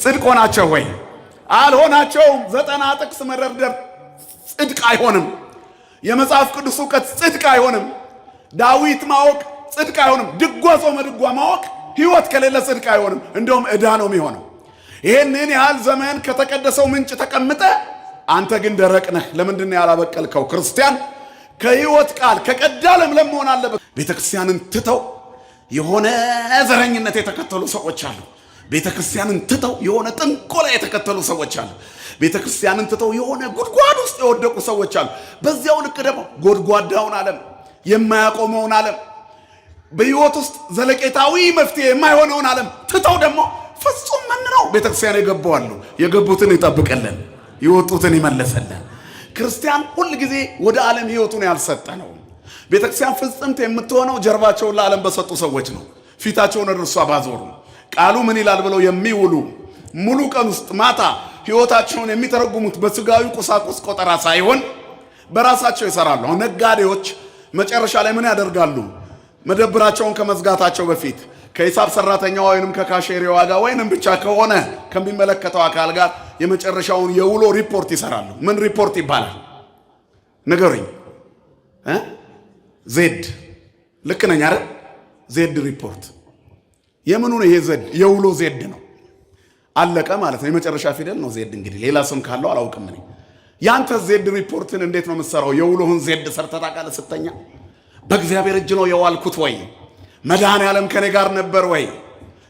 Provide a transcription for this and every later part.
ጽድቅ ሆናቸው ወይ አልሆናቸውም። 90 ጥቅስ መደርደር ጽድቅ አይሆንም። የመጽሐፍ ቅዱስ ዕውቀት ጽድቅ አይሆንም። ዳዊት ማወቅ ጽድቅ አይሆንም። ድጓ ጾመ ድጓ ማወቅ ሕይወት ከሌለ ጽድቅ አይሆንም። እንደውም ዕዳ ነው የሚሆነው። ይሄንን ያህል ዘመን ከተቀደሰው ምንጭ ተቀምጠ አንተ ግን ደረቅ ነህ። ለምንድን ነው ያላበቀልከው? ክርስቲያን ከሕይወት ቃል ከቀዳ ለምለም መሆን አለበት። ቤተክርስቲያንን ትተው የሆነ ዘረኝነት የተከተሉ ሰዎች አሉ። ቤተክርስቲያንን ትተው የሆነ ጥንቆላ የተከተሉ ሰዎች አሉ። ቤተክርስቲያንን ትተው የሆነ ጉድጓድ ውስጥ የወደቁ ሰዎች አሉ። በዚያው ልክ ደግሞ ጎድጓዳውን ዓለም የማያቆመውን ዓለም በሕይወት ውስጥ ዘለቄታዊ መፍትሄ የማይሆነውን ዓለም ትተው ደግሞ ፍጹም መንነው ቤተክርስቲያን የገባዋሉ። የገቡትን ይጠብቀልን፣ የወጡትን ይመለሰልን። ክርስቲያን ሁል ጊዜ ወደ ዓለም ሕይወቱን ያልሰጠ ነው። ቤተክርስቲያን ፍጽምት የምትሆነው ጀርባቸውን ለዓለም በሰጡ ሰዎች ነው። ፊታቸውን ወደ እርሷ ባዞሩ ቃሉ ምን ይላል ብለው የሚውሉ ሙሉ ቀን ውስጥ ማታ ሕይወታቸውን የሚተረጉሙት በስጋዊ ቁሳቁስ ቆጠራ ሳይሆን በራሳቸው ይሰራሉ። አሁን ነጋዴዎች መጨረሻ ላይ ምን ያደርጋሉ? መደብራቸውን ከመዝጋታቸው በፊት ከሂሳብ ሰራተኛው ወይንም ከካሼሪዋ ጋር ወይንም ብቻ ከሆነ ከሚመለከተው አካል ጋር የመጨረሻውን የውሎ ሪፖርት ይሰራሉ። ምን ሪፖርት ይባላል? ንገሩኝ። ዜድ ልክ ነኝ አይደል? ዜድ ሪፖርት የምኑ ነው? ይሄ ዜድ የውሎ ዜድ ነው። አለቀ ማለት ነው። የመጨረሻ ፊደል ነው ዜድ። እንግዲህ ሌላ ስም ካለው አላውቅም እኔ። ያንተ ዜድ ሪፖርትን እንዴት ነው የምትሰራው? የውሎህን ዜድ ሰርተህ ታውቃለህ? ስተኛ በእግዚአብሔር እጅ ነው የዋልኩት ወይ? መድኃኔዓለም ከኔ ጋር ነበር ወይ?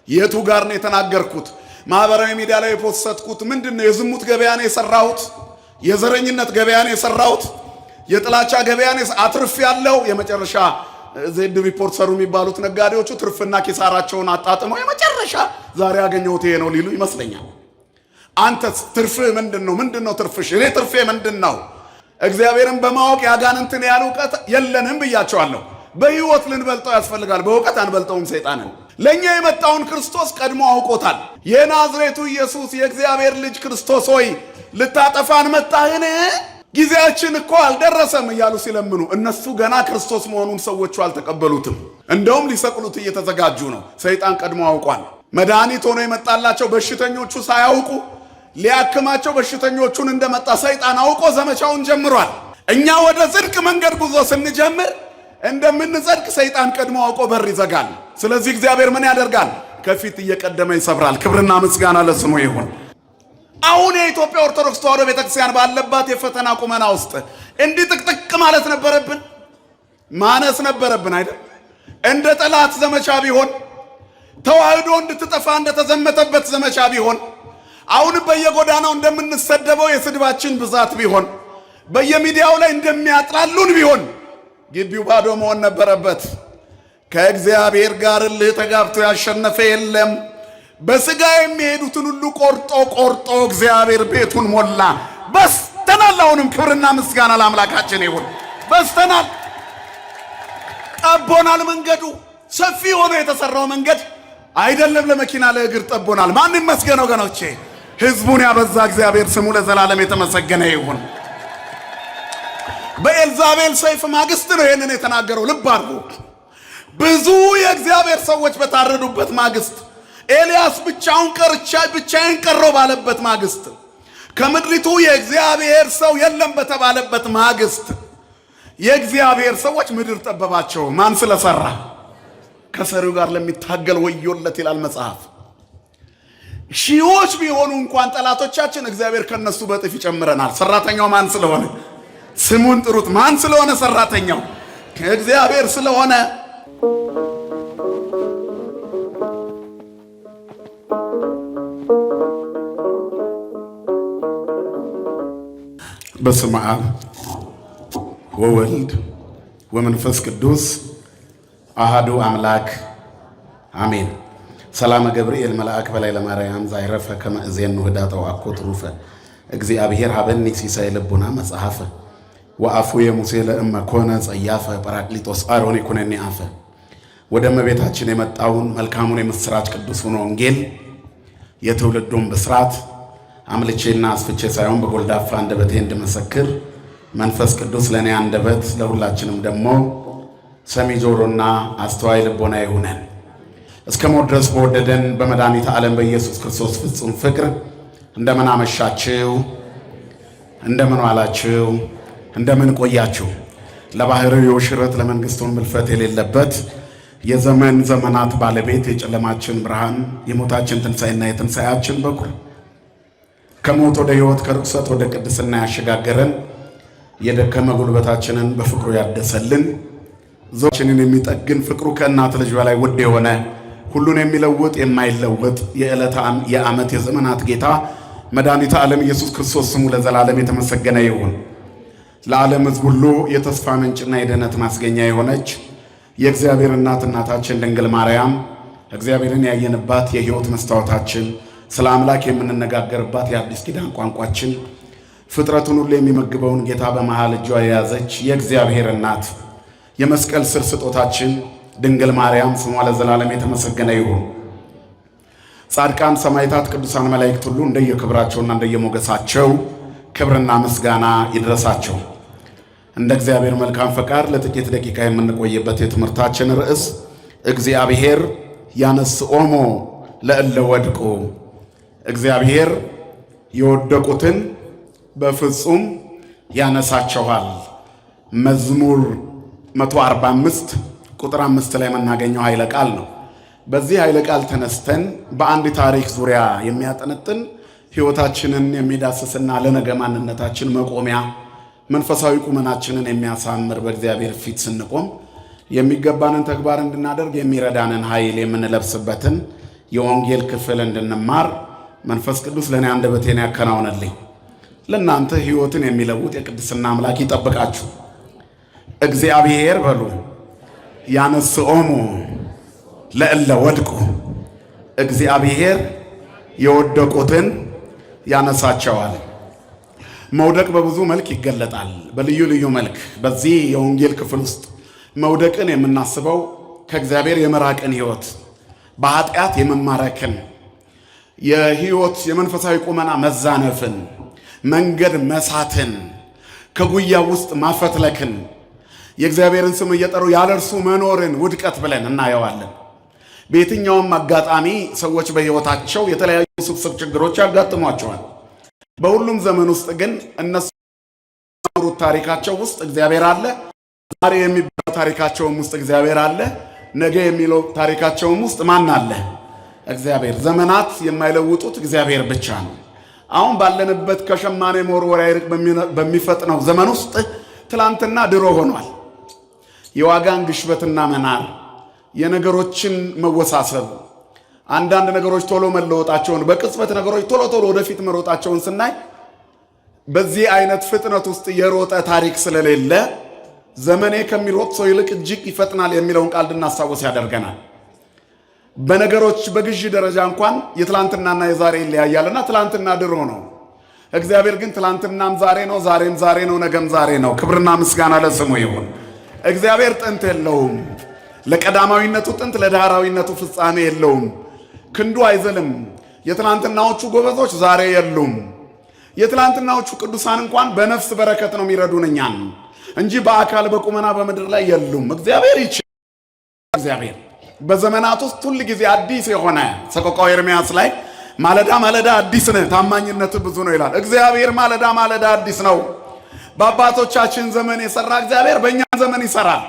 የቱ ጋር ነው የተናገርኩት? ማህበራዊ ሚዲያ ላይ የፖስተትኩት ምንድነው? የዝሙት ገበያ ነው የሰራሁት? የዘረኝነት ገበያ ነው የሰራሁት? የጥላቻ ገበያ ነው አትርፍ ያለው? የመጨረሻ ዜድ ሪፖርት ሰሩ የሚባሉት ነጋዴዎቹ ትርፍና ኪሳራቸውን አጣጥመው የመጨረሻ ዛሬ ያገኘሁት ይሄ ነው ሊሉ ይመስለኛል። አንተስ ትርፍህ ምንድነው? ምንድነው ትርፍሽ? እኔ ትርፌ ምንድነው? እግዚአብሔርን በማወቅ ያጋንንትን ያለ ዕውቀት የለንም ብያቸዋለሁ። በሕይወት ልንበልጠው ያስፈልጋል። በእውቀት አንበልጠውም ሰይጣንን። ለኛ የመጣውን ክርስቶስ ቀድሞ አውቆታል። የናዝሬቱ ኢየሱስ የእግዚአብሔር ልጅ ክርስቶስ ሆይ ልታጠፋን መጣህን? ጊዜያችን እኮ አልደረሰም እያሉ ሲለምኑ እነሱ ገና ክርስቶስ መሆኑን ሰዎቹ አልተቀበሉትም። እንደውም ሊሰቅሉት እየተዘጋጁ ነው። ሰይጣን ቀድሞ አውቋል። መድኃኒት ሆኖ የመጣላቸው በሽተኞቹ ሳያውቁ ሊያክማቸው በሽተኞቹን እንደመጣ ሰይጣን አውቆ ዘመቻውን ጀምሯል። እኛ ወደ ጽድቅ መንገድ ጉዞ ስንጀምር እንደምንጸድቅ ሰይጣን ቀድሞ አውቆ በር ይዘጋል። ስለዚህ እግዚአብሔር ምን ያደርጋል? ከፊት እየቀደመ ይሰብራል። ክብርና ምስጋና ለስሙ ይሁን። አሁን የኢትዮጵያ ኦርቶዶክስ ተዋሕዶ ቤተክርስቲያን ባለባት የፈተና ቁመና ውስጥ እንዲህ ጥቅጥቅ ማለት ነበረብን? ማነስ ነበረብን አይደል? እንደ ጠላት ዘመቻ ቢሆን፣ ተዋሕዶ እንድትጠፋ እንደተዘመተበት ዘመቻ ቢሆን፣ አሁን በየጎዳናው እንደምንሰደበው የስድባችን ብዛት ቢሆን፣ በየሚዲያው ላይ እንደሚያጥላሉን ቢሆን ግቢው ባዶ መሆን ነበረበት። ከእግዚአብሔር ጋር እልህ ተጋብቶ ያሸነፈ የለም። በስጋ የሚሄዱትን ሁሉ ቆርጦ እግዚአብሔር ቤቱን ሞላ። በስተናል። አሁንም ክብርና ምስጋና ለአምላካችን ይሁን። በስተናል። ጠቦናል። መንገዱ ሰፊ ሆኖ የተሰራው መንገድ አይደለም ለመኪና ለእግር ጠቦናል። ማን ይመስገን ወገኖቼ? ሕዝቡን ያበዛ እግዚአብሔር ስሙ ለዘላለም የተመሰገነ ይሁን። በኤልዛቤል ሰይፍ ማግስት ነው ይህንን የተናገረው። ልብ አድርጉ። ብዙ የእግዚአብሔር ሰዎች በታረዱበት ማግስት፣ ኤልያስ ብቻዬን ቀረው ባለበት ማግስት፣ ከምድሪቱ የእግዚአብሔር ሰው የለም በተባለበት ማግስት የእግዚአብሔር ሰዎች ምድር ጠበባቸው። ማን ስለሰራ? ከሰሪው ጋር ለሚታገል ወዮለት ይላል መጽሐፍ። ሺዎች ቢሆኑ እንኳን ጠላቶቻችን እግዚአብሔር ከነሱ በጥፍ ይጨምረናል። ሰራተኛው ማን ስለሆነ? ስሙን ጥሩት። ማን ስለሆነ? ሰራተኛው ከእግዚአብሔር ስለሆነ። በስመ አብ ወወልድ ወመንፈስ ቅዱስ አሃዱ አምላክ አሜን። ሰላም ገብርኤል መልአክ በላይ ለማርያም ዛይረፈ ከመ እዜኑ ህዳጠው አኮት ሩፈ እግዚአብሔር ሀበኒ ሲሳይ ልቡና መጽሐፈ ወአፉ የሙሴ ለእመ ኮነ ጸያፈ ጰራቅሊጦስ አሮን ይኩነኒ አፈ። ወደ እመቤታችን የመጣውን መልካሙን የምስራች ቅዱሱን ወንጌል የትውልዱን ብስራት አምልቼና አስፍቼ ሳይሆን በጎልዳፋ አንደበቴ እንድመሰክር መንፈስ ቅዱስ ለእኔ አንደበት ለሁላችንም ደግሞ ሰሚ ጆሮና አስተዋይ ልቦና ይሁነን። እስከ ሞት ድረስ በወደደን በመድኃኒተ ዓለም በኢየሱስ ክርስቶስ ፍጹም ፍቅር እንደምን አመሻችሁ፣ እንደምን ዋላችሁ፣ እንደምን ቆያችሁ። ለባህሪው ሽረት ለመንግስቱን ምልፈት የሌለበት የዘመን ዘመናት ባለቤት የጨለማችን ብርሃን የሞታችን ትንሣኤና የትንሣኤያችን በኩር ከሞት ወደ ሕይወት ከርኩሰት ወደ ቅድስና ያሸጋገረን የደከመ ጉልበታችንን በፍቅሩ ያደሰልን ዞችንን የሚጠግን ፍቅሩ ከእናት ልጅ በላይ ውድ የሆነ ሁሉን የሚለውጥ የማይለወጥ የዓመት የዘመናት ጌታ መድኃኒተ ዓለም ኢየሱስ ክርስቶስ ስሙ ለዘላለም የተመሰገነ ይሁን። ለዓለም ሕዝብ ሁሉ የተስፋ ምንጭና የድኅነት ማስገኛ የሆነች የእግዚአብሔር እናታችን ድንግል ማርያም እግዚአብሔርን ያየንባት የሕይወት መስታወታችን ስለ አምላክ የምንነጋገርባት የአዲስ ኪዳን ቋንቋችን ፍጥረቱን ሁሉ የሚመግበውን ጌታ በመሃል እጇ የያዘች የእግዚአብሔር እናት የመስቀል ስር ስጦታችን ድንግል ማርያም ስሟ ለዘላለም የተመሰገነ ይሁን። ጻድቃን፣ ሰማዕታት፣ ቅዱሳን መላእክት ሁሉ እንደየክብራቸውና እንደየሞገሳቸው ክብርና ምስጋና ይድረሳቸው። እንደ እግዚአብሔር መልካም ፈቃድ ለጥቂት ደቂቃ የምንቆይበት የትምህርታችን ርዕስ እግዚአብሔር ያነስኦሙ ለእለ ወድቁ፣ እግዚአብሔር የወደቁትን በፍጹም ያነሳቸዋል። መዝሙር 145 ቁጥር 5 ላይ የምናገኘው ኃይለ ቃል ነው። በዚህ ኃይለ ቃል ተነስተን በአንድ ታሪክ ዙሪያ የሚያጠነጥን ሕይወታችንን የሚዳስስና ለነገ ማንነታችን መቆሚያ መንፈሳዊ ቁመናችንን የሚያሳምር በእግዚአብሔር ፊት ስንቆም የሚገባንን ተግባር እንድናደርግ የሚረዳንን ኃይል የምንለብስበትን የወንጌል ክፍል እንድንማር መንፈስ ቅዱስ ለእኔ አንደበቴን ያከናውነልኝ። ለእናንተ ሕይወትን የሚለውጥ የቅድስና አምላክ ይጠብቃችሁ። እግዚአብሔር በሉ ያነስኦሙ ለእለ ወድቁ፣ እግዚአብሔር የወደቁትን ያነሳቸዋል። መውደቅ በብዙ መልክ ይገለጣል፣ በልዩ ልዩ መልክ። በዚህ የወንጌል ክፍል ውስጥ መውደቅን የምናስበው ከእግዚአብሔር የመራቅን ሕይወት፣ በኃጢአት የመማረክን የሕይወት የመንፈሳዊ ቁመና መዛነፍን፣ መንገድ መሳትን፣ ከጉያ ውስጥ ማፈትለክን፣ የእግዚአብሔርን ስም እየጠሩ ያለ እርሱ መኖርን ውድቀት ብለን እናየዋለን። በየትኛውም አጋጣሚ ሰዎች በሕይወታቸው የተለያዩ ስብስብ ችግሮች ያጋጥሟቸዋል። በሁሉም ዘመን ውስጥ ግን እነሱ የሚኖሩት ታሪካቸው ውስጥ እግዚአብሔር አለ። ዛሬ የሚባለው ታሪካቸውም ውስጥ እግዚአብሔር አለ። ነገ የሚለው ታሪካቸውም ውስጥ ማን አለ? እግዚአብሔር። ዘመናት የማይለውጡት እግዚአብሔር ብቻ ነው። አሁን ባለንበት ከሸማኔ መወርወሪያ ይልቅ በሚፈጥነው ዘመን ውስጥ ትላንትና ድሮ ሆኗል። የዋጋን ግሽበትና መናር፣ የነገሮችን መወሳሰብ፣ አንዳንድ ነገሮች ቶሎ መለወጣቸውን፣ በቅጽበት ነገሮች ቶሎ ወደፊት መሮጣቸውን ስናይ በዚህ አይነት ፍጥነት ውስጥ የሮጠ ታሪክ ስለሌለ ዘመኔ ከሚሮጥ ሰው ይልቅ እጅግ ይፈጥናል የሚለውን ቃል እንድናስታውስ ያደርገናል። በነገሮች በግዢ ደረጃ እንኳን የትላንትናና የዛሬ ይለያያልና ትላንትና ድሮ ነው። እግዚአብሔር ግን ትላንትናም ዛሬ ነው፣ ዛሬም ዛሬ ነው፣ ነገም ዛሬ ነው። ክብርና ምስጋና ለስሙ ይሁን። እግዚአብሔር ጥንት የለውም። ለቀዳማዊነቱ ጥንት ለዳህራዊነቱ ፍጻሜ የለውም። ክንዱ አይዘልም። የትላንትናዎቹ ጎበዞች ዛሬ የሉም። የትላንትናዎቹ ቅዱሳን እንኳን በነፍስ በረከት ነው የሚረዱን እኛን እንጂ በአካል በቁመና በምድር ላይ የሉም። እግዚአብሔር ይችላል። እግዚአብሔር በዘመናት ውስጥ ሁል ጊዜ አዲስ የሆነ ሰቆቃወ ኤርምያስ ላይ ማለዳ ማለዳ አዲስ ነህ ታማኝነት ብዙ ነው ይላል። እግዚአብሔር ማለዳ ማለዳ አዲስ ነው። በአባቶቻችን ዘመን የሰራ እግዚአብሔር በእኛ ዘመን ይሰራል።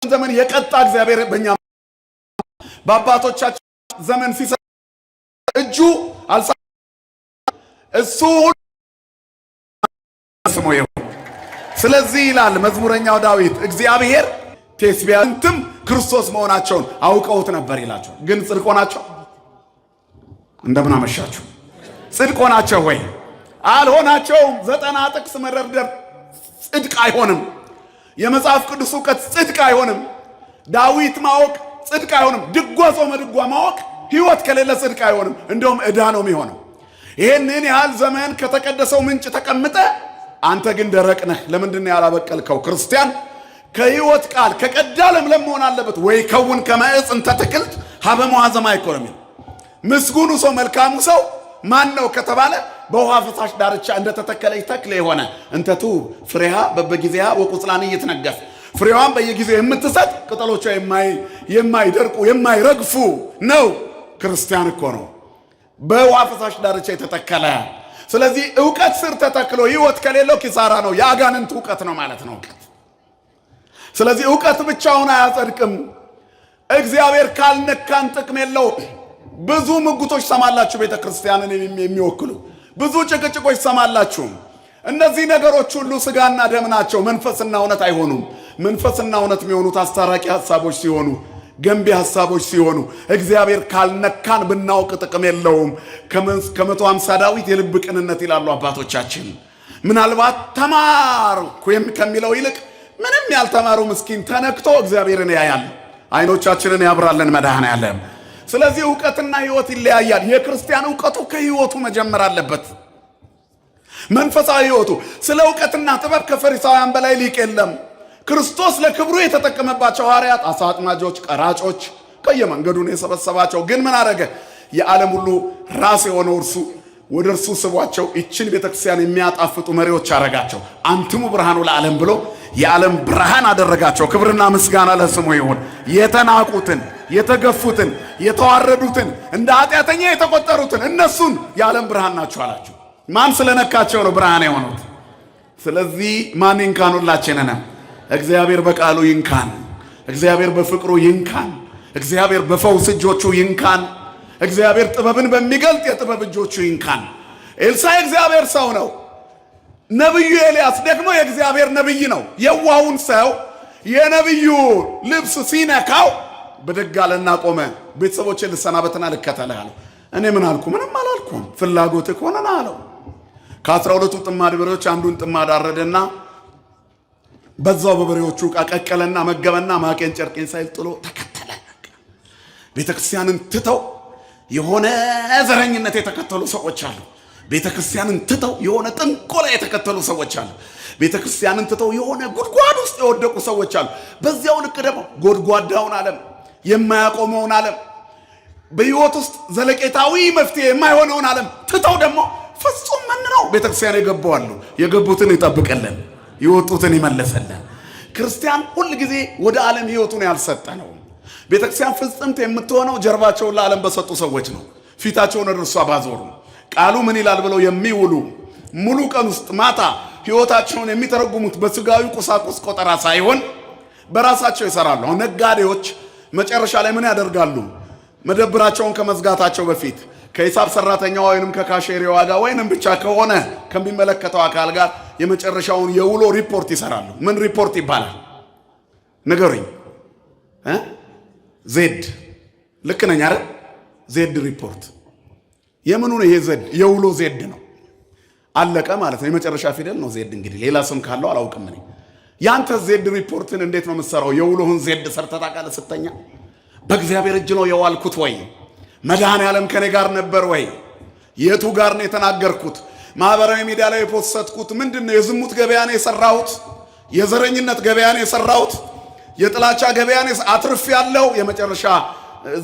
ዘመን የቀጣ እግዚአብሔር በእኛ በአባቶቻችን ዘመን ሲሰራ እጁ አልሳ እሱ ስሙ ይሁን። ስለዚህ ይላል መዝሙረኛው ዳዊት እግዚአብሔር ቴስቢያንትም ክርስቶስ መሆናቸውን አውቀውት ነበር ይላቸው። ግን ጽድቅ ሆናቸው? እንደምን አመሻችሁ። ጽድቅ ሆናቸው ወይ? አልሆናቸውም። 90 ጥቅስ መደርደር ጽድቅ አይሆንም። የመጽሐፍ ቅዱስ ዕውቀት ጽድቅ አይሆንም። ዳዊት ማወቅ ጽድቅ አይሆንም። ድጓ ጾመ ድጓ ማወቅ ሕይወት ከሌለ ጽድቅ አይሆንም። እንደውም ዕዳ ነው የሚሆነው። ይህንን ያህል ዘመን ከተቀደሰው ምንጭ ተቀምጠ አንተ ግን ደረቅ ነህ። ለምንድን ነው ያላበቀልከው? ክርስቲያን ከሕይወት ቃል ከቀዳ ለምለም መሆን አለበት። ወይ ከውን ከመዕፅ እንተ ትክልት ሀበ መዋዘማ ኢኮኖሚ። ምስጉኑ ሰው መልካሙ ሰው ማን ነው ከተባለ በውሃ ፈሳሽ ዳርቻ እንደተተከለች ተክል የሆነ እንተቱ ፍሬሃ በበጊዜሃ ወቁጽላን እየተነገፍ ፍሬዋን በየጊዜው የምትሰጥ ቅጠሎቿ የማይደርቁ የማይረግፉ ነው። ክርስቲያን እኮ ነው በውሃ ፈሳሽ ዳርቻ የተተከለ። ስለዚህ ዕውቀት ስር ተተክሎ ሕይወት ከሌለው ኪሳራ ነው። የአጋንንት ዕውቀት ነው ማለት ነው ዕውቀት። ስለዚህ ዕውቀት ብቻውን አያጸድቅም። እግዚአብሔር ካልነካን ጥቅም የለው። ብዙ ምጉቶች ሰማላችሁ ቤተ ክርስቲያንን የሚወክሉ ብዙ ጭቅጭቆች ሰማላችሁ። እነዚህ ነገሮች ሁሉ ስጋና ደም ናቸው፣ መንፈስና እውነት አይሆኑም። መንፈስና እውነት የሚሆኑት አስታራቂ ሐሳቦች ሲሆኑ፣ ገንቢ ሐሳቦች ሲሆኑ፣ እግዚአብሔር ካልነካን ብናውቅ ጥቅም የለውም። ከ150 ዳዊት የልብ ቅንነት ይላሉ አባቶቻችን። ምናልባት ተማርኩ ከሚለው ይልቅ ምንም ያልተማሩ ምስኪን ተነክቶ እግዚአብሔርን ያያል። አይኖቻችንን ያብራለን መድኃኔዓለም። ስለዚህ ዕውቀትና ሕይወት ይለያያል። የክርስቲያን ዕውቀቱ ከሕይወቱ መጀመር አለበት። መንፈሳዊ ሕይወቱ ስለ ዕውቀትና ጥበብ ከፈሪሳውያን በላይ ሊቅ የለም። ክርስቶስ ለክብሩ የተጠቀመባቸው ሐዋርያት አሳ አጥማጆች፣ ቀራጮች ከየመንገዱ ነው የሰበሰባቸው። ግን ምን አረገ? የዓለም ሁሉ ራስ የሆነው እርሱ ወደ እርሱ ስቧቸው ይችን ቤተክርስቲያን የሚያጣፍጡ መሪዎች አረጋቸው። አንትሙ ብርሃኑ ለዓለም ብሎ የዓለም ብርሃን አደረጋቸው። ክብርና ምስጋና ለስሙ ይሁን። የተናቁትን፣ የተገፉትን፣ የተዋረዱትን፣ እንደ ኃጢአተኛ የተቆጠሩትን እነሱን የዓለም ብርሃን ናቸው አላቸው። ማን ስለነካቸው ነው ብርሃን የሆኑት? ስለዚህ ማን ይንካን? ሁላችንንም እግዚአብሔር በቃሉ ይንካን። እግዚአብሔር በፍቅሩ ይንካን። እግዚአብሔር በፈውስ እጆቹ ይንካን። እግዚአብሔር ጥበብን በሚገልጥ የጥበብ እጆቹ ይንካን። ኤልሳዕ እግዚአብሔር ሰው ነው። ነብዩ ኤልያስ ደግሞ የእግዚአብሔር ነብይ ነው። የዋሁን ሰው የነብዩ ልብስ ሲነካው ብድግ አለና ቆመ። ቤተሰቦቼ ልሰናበትና ልከተልህ አለው። እኔ ምን አልኩ? ምንም አላልኩም። ፍላጎትህ ከሆነ ና አለው። ከ12ቱ ጥማድ በሬዎች አንዱን ጥማድ አረደና በዛው በበሬዎቹ ቀቀለና መገበና ማቄን ጨርቄን ሳይል ጥሎ ተከተለ። ቤተክርስቲያንን ትተው የሆነ ዘረኝነት የተከተሉ ሰዎች አሉ። ቤተክርስቲያንን ትተው የሆነ ጥንቆላ የተከተሉ ሰዎች አሉ። ቤተክርስቲያንን ትተው የሆነ ጉድጓድ ውስጥ የወደቁ ሰዎች አሉ። በዚያው ልክ ደግሞ ጎድጓዳውን ዓለም፣ የማያቆመውን ዓለም፣ በሕይወት ውስጥ ዘለቄታዊ መፍትሄ የማይሆነውን ዓለም ትተው ደግሞ ፍጹም መንነው ቤተክርስቲያን የገባዋሉ። የገቡትን ይጠብቀልን፣ የወጡትን ይመለሰልን። ክርስቲያን ሁል ጊዜ ወደ ዓለም ሕይወቱን ያልሰጠ ነው። ቤተክርስቲያን ፍጽምት የምትሆነው ጀርባቸውን ለዓለም በሰጡ ሰዎች ነው። ፊታቸውን ወደ እርሷ ባዞሩ ቃሉ ምን ይላል ብለው የሚውሉ ሙሉ ቀን ውስጥ ማታ ሕይወታቸውን የሚተረጉሙት በስጋዊ ቁሳቁስ ቆጠራ ሳይሆን በራሳቸው ይሰራሉ። አሁን ነጋዴዎች መጨረሻ ላይ ምን ያደርጋሉ? መደብራቸውን ከመዝጋታቸው በፊት ከሂሳብ ሰራተኛዋ ወይንም ከካሼሪዋ ጋር ወይንም ብቻ ከሆነ ከሚመለከተው አካል ጋር የመጨረሻውን የውሎ ሪፖርት ይሰራሉ። ምን ሪፖርት ይባላል? ንገሩኝ። ዜድ ልክ ነኝ አይደል? ዜድ ሪፖርት የምኑ ነው? ይሄ ዜድ የውሎ ዜድ ነው። አለቀ ማለት ነው። የመጨረሻ ፊደል ነው ዜድ። እንግዲህ ሌላ ስም ካለው አላውቅም እኔ። ያንተ ዜድ ሪፖርትን እንዴት ነው የምትሰራው? የውሎህን ዜድ ሰርተህ ታውቃለህ? ስተኛ በእግዚአብሔር እጅ ነው የዋልኩት ወይ? መድኃኔዓለም ከኔ ጋር ነበር ወይ? የቱ ጋር ነው የተናገርኩት? ማህበራዊ ሚዲያ ላይ የፖስትኩት ምንድነው? የዝሙት ገበያን የሰራሁት፣ የዘረኝነት ገበያን የሰራሁት፣ የጥላቻ ገበያን አትርፍ ያለው። የመጨረሻ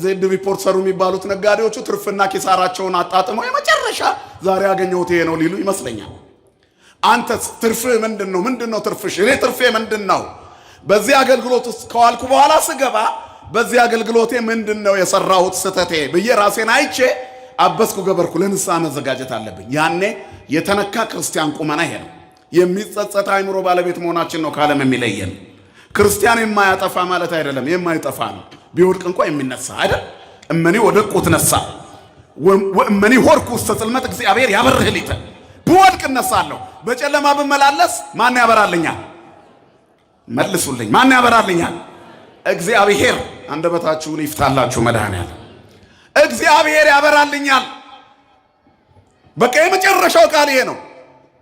ዜድ ሪፖርት ሰሩ የሚባሉት ነጋዴዎቹ ትርፍና ኪሳራቸውን አጣጥመው የመጨረሻ ዛሬ ያገኘሁት ይሄ ነው ሊሉ ይመስለኛል። አንተስ ትርፍህ ምንድነው? ምንድነው ትርፍሽ? እኔ ትርፌ ምንድነው? በዚህ አገልግሎት ውስጥ ከዋልኩ በኋላ ስገባ በዚህ አገልግሎቴ ምንድነው የሰራሁት ስተቴ ብዬ ራሴን አይቼ አበስኩ ገበርኩ። ለንስሐ መዘጋጀት አለብኝ። ያኔ የተነካ ክርስቲያን ቁመና ይሄ ነው። የሚጸጸት አይምሮ ባለቤት መሆናችን ነው ከዓለም የሚለየን። ክርስቲያን የማያጠፋ ማለት አይደለም፣ የማይጠፋ ነው። ቢወድቅ እንኳ የሚነሳ አይደል? እመኒ ወደቁ ትነሳ ወእመኒ ሆርኩ ውስተ ጽልመት እግዚአብሔር ያበርህ ሊተ። ብወድቅ እነሳለሁ፣ በጨለማ ብመላለስ ማን ያበራልኛል? መልሱልኝ፣ ማን ያበራልኛል? እግዚአብሔር። አንደበታችሁን ይፍታላችሁ መድኃኔዓለም። እግዚአብሔር ያበራልኛል። በቃ የመጨረሻው ቃል ይሄ ነው።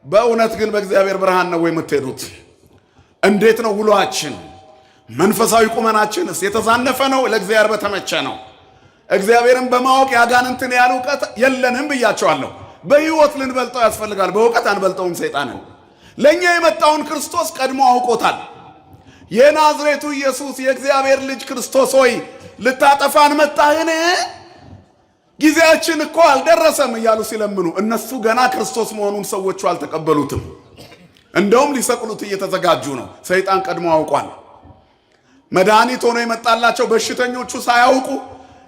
በእውነት ግን በእግዚአብሔር ብርሃን ነው ወይ የምትሄዱት? እንዴት ነው ውሏችን? መንፈሳዊ ቁመናችንስ የተዛነፈ ነው? ለእግዚአብሔር በተመቸ ነው? እግዚአብሔርን በማወቅ ያጋንንትን ያህል እውቀት የለንም ብያቸዋለሁ። በሕይወት ልንበልጠው ያስፈልጋል። በእውቀት አንበልጠውም ሰይጣንን። ለእኛ የመጣውን ክርስቶስ ቀድሞ አውቆታል። የናዝሬቱ ኢየሱስ የእግዚአብሔር ልጅ ክርስቶስ ሆይ ልታጠፋን መጣህን? ጊዜያችን እኮ አልደረሰም እያሉ ሲለምኑ እነሱ ገና ክርስቶስ መሆኑን ሰዎቹ አልተቀበሉትም። እንደውም ሊሰቅሉት እየተዘጋጁ ነው። ሰይጣን ቀድሞ አውቋል። መድኃኒት ሆኖ የመጣላቸው በሽተኞቹ ሳያውቁ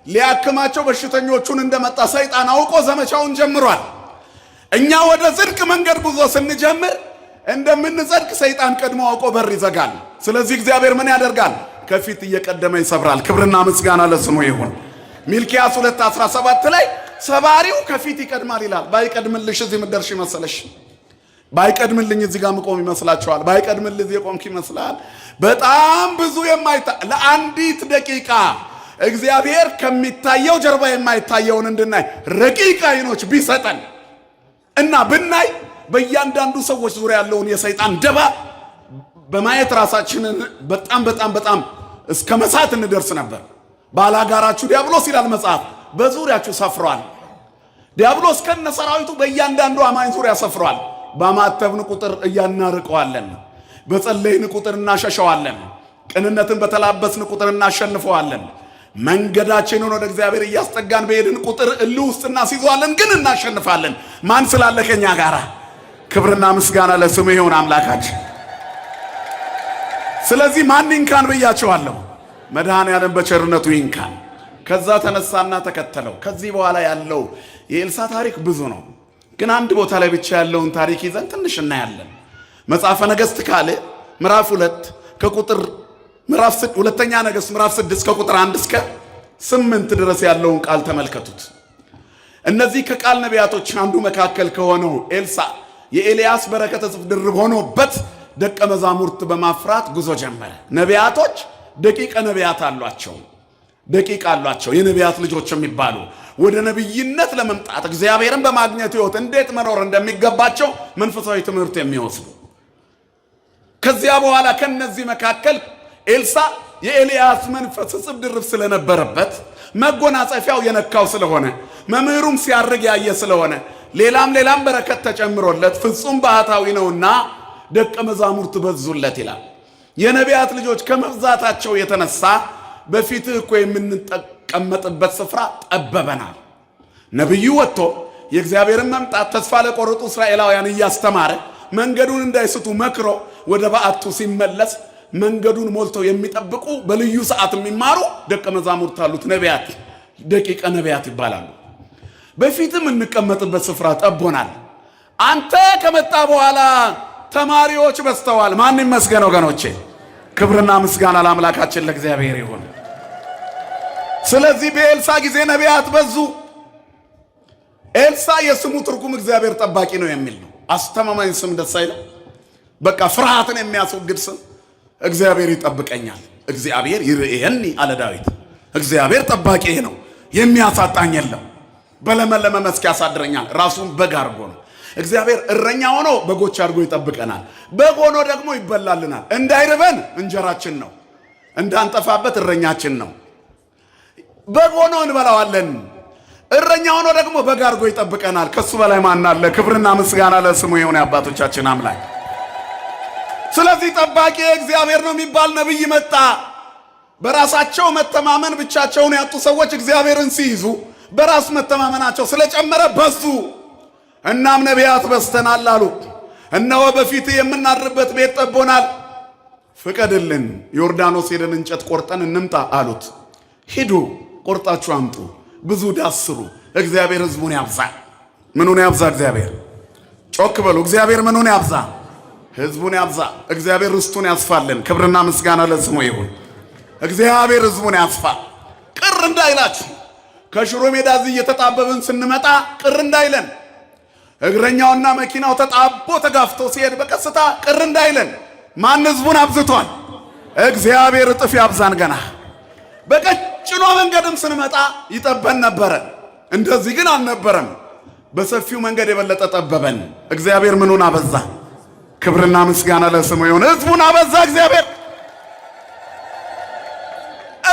ሊያክማቸው በሽተኞቹን እንደመጣ ሰይጣን አውቆ ዘመቻውን ጀምሯል። እኛ ወደ ጽድቅ መንገድ ጉዞ ስንጀምር እንደምንጸድቅ ሰይጣን ቀድሞ አውቆ በር ይዘጋል። ስለዚህ እግዚአብሔር ምን ያደርጋል? ከፊት እየቀደመ ይሰብራል። ክብርና ምስጋና ለስሙ ይሁን። ሚልክያስ 2:17 ላይ ሰባሪው ከፊት ይቀድማል ይላል። ባይቀድምልሽ እዚህ ምደርሽ ይመስልሽ? ባይቀድምልኝ እዚህ ጋር መቆም ይመስላችኋል? ባይቀድምልኝ እዚህ የቆምክ ይመስላል? በጣም ብዙ ለአንዲት ደቂቃ እግዚአብሔር ከሚታየው ጀርባ የማይታየውን እንድናይ ረቂቅ አይኖች ቢሰጠን እና ብናይ በእያንዳንዱ ሰዎች ዙሪያ ያለውን የሰይጣን ደባ በማየት ራሳችንን በጣም እስከ መሳት እንደርስ ነበር። ባላጋራችሁ ዲያብሎስ ይላል መጽሐፍ በዙሪያችሁ ሰፍሯል። ዲያብሎስ ከነሰራዊቱ በእያንዳንዱ አማኝ ዙሪያ ሰፍሯል። በማተብን ቁጥር እያናርቀዋለን፣ በጸለይን ቁጥር እናሸሸዋለን፣ ቅንነትን በተላበስን ቁጥር እናሸንፈዋለን። መንገዳችንን ወደ እግዚአብሔር እያስጠጋን በሄድን ቁጥር እልህ ውስጥ እናስይዘዋለን፣ ግን እናሸንፋለን። ማን ስላለ ከኛ ጋራ? ክብርና ምስጋና ለስሙ ይሁን አምላካችን። ስለዚህ ማን ይንካን ብያቸዋለሁ? መድኃኔዓለም በቸርነቱ ይንካን። ከዛ ተነሳና ተከተለው። ከዚህ በኋላ ያለው የኤልሳ ታሪክ ብዙ ነው፣ ግን አንድ ቦታ ላይ ብቻ ያለውን ታሪክ ይዘን ትንሽ እናያለን። መጽሐፈ ነገሥት ካልዕ ምዕራፍ 2 ከቁጥር ሁለተኛ ነገሥት ምዕራፍ 6 ከቁጥር 1 እስከ 8 ድረስ ያለውን ቃል ተመልከቱት። እነዚህ ከቃል ነቢያቶች አንዱ መካከል ከሆነው ኤልሳ የኤልያስ በረከተ እጥፍ ድርብ ሆኖበት ደቀ መዛሙርት በማፍራት ጉዞ ጀመረ። ነቢያቶች ደቂቀ ነቢያት አሏቸው፣ የነቢያት ልጆች የሚባሉ ወደ ነብይነት ለመምጣት እግዚአብሔርን በማግኘት ሕይወት እንዴት መኖር እንደሚገባቸው መንፈሳዊ ትምህርት የሚወስዱ። ከዚያ በኋላ ከነዚህ መካከል ኤልሳ የኤልያስ መንፈስ እጥፍ ድርብ ስለነበረበት መጎናጸፊያው የነካው ስለሆነ መምህሩም ሲያርግ ያየ ስለሆነ ሌላም በረከት ተጨምሮለት ፍጹም ባህታዊ ነውና ደቀ መዛሙርት በዙለት ይላል። የነቢያት ልጆች ከመብዛታቸው የተነሳ በፊትህ እኮ የምንቀመጥበት ስፍራ ጠበበናል። ነብዩ ወጥቶ የእግዚአብሔርን መምጣት ተስፋ ለቆረጡ እስራኤላውያን እያስተማረ መንገዱን እንዳይስቱ መክሮ ወደ በዓቱ ሲመለስ መንገዱን ሞልተው የሚጠብቁ በልዩ ሰዓት የሚማሩ ደቀ መዛሙርት አሉት። ነቢያት ደቂቀ ነቢያት ይባላሉ። በፊትም እንቀመጥበት ስፍራ ጠቦናል። አንተ ከመጣ በኋላ ተማሪዎች በስተዋል። ማን ይመስገን ወገኖቼ? ክብርና ምስጋና ለአምላካችን ለእግዚአብሔር ይሁን። ስለዚህ በኤልሳ ጊዜ ነቢያት በዙ። ኤልሳ የስሙ ትርጉም እግዚአብሔር ጠባቂ ነው የሚል ነው። አስተማማኝ ስም ደስ አይልም? በቃ ፍርሃትን የሚያስወግድ ስም። እግዚአብሔር ይጠብቀኛል፣ እግዚአብሔር ይርኤኒ አለ ዳዊት። እግዚአብሔር ጠባቂ ነው፣ የሚያሳጣኝ የለም። በለመለመ መስክ ያሳድረኛል። ራሱን በግ አድርጎ ነው እግዚአብሔር እረኛ ሆኖ በጎች አድርጎ ይጠብቀናል። በግ ሆኖ ደግሞ ይበላልናል። እንዳይርበን እንጀራችን ነው፣ እንዳንጠፋበት እረኛችን ነው። በግ ሆኖ እንበላዋለን፣ እረኛ ሆኖ ደግሞ በግ አድርጎ ይጠብቀናል። ከሱ በላይ ማን አለ? ክብርና ምስጋና ለስሙ ይሁን የአባቶቻችን አምላክ። ስለዚህ ጠባቂ እግዚአብሔር ነው የሚባል ነብይ መጣ። በራሳቸው መተማመን ብቻቸውን ያጡ ሰዎች እግዚአብሔርን ሲይዙ በራስ መተማመናቸው ስለጨመረ በዙ። እናም ነቢያት በስተናል አሉ። እነሆ በፊት የምናድርበት ቤት ጠቦናል፣ ፍቀድልን፣ ዮርዳኖስ ሄደን እንጨት ቆርጠን እንምጣ አሉት። ሂዱ ቆርጣችሁ አምጡ፣ ብዙ ዳስሩ፣ እግዚአብሔር ሕዝቡን ያብዛ። ምኑን ያብዛ? እግዚአብሔር ጮክ በሉ። እግዚአብሔር ምኑን ያብዛ? ሕዝቡን ያብዛ። እግዚአብሔር ርስቱን ያስፋልን። ክብርና ምስጋና ለስሙ ይሁን። እግዚአብሔር ሕዝቡን ያስፋ። ቅር እንዳይላችሁ ከሽሮ ሜዳ እዚህ እየተጣበብን ስንመጣ ቅር እንዳይለን፣ እግረኛውና መኪናው ተጣቦ ተጋፍቶ ሲሄድ በቀስታ ቅር እንዳይለን። ማን ሕዝቡን አብዝቷል? እግዚአብሔር እጥፍ ያብዛን። ገና በቀጭኗ መንገድም ስንመጣ ይጠበን ነበረ። እንደዚህ ግን አልነበረም። በሰፊው መንገድ የበለጠ ጠበበን። እግዚአብሔር ምኑን አበዛ? ክብርና ምስጋና ለስሙ ይሁን። ሕዝቡን አበዛ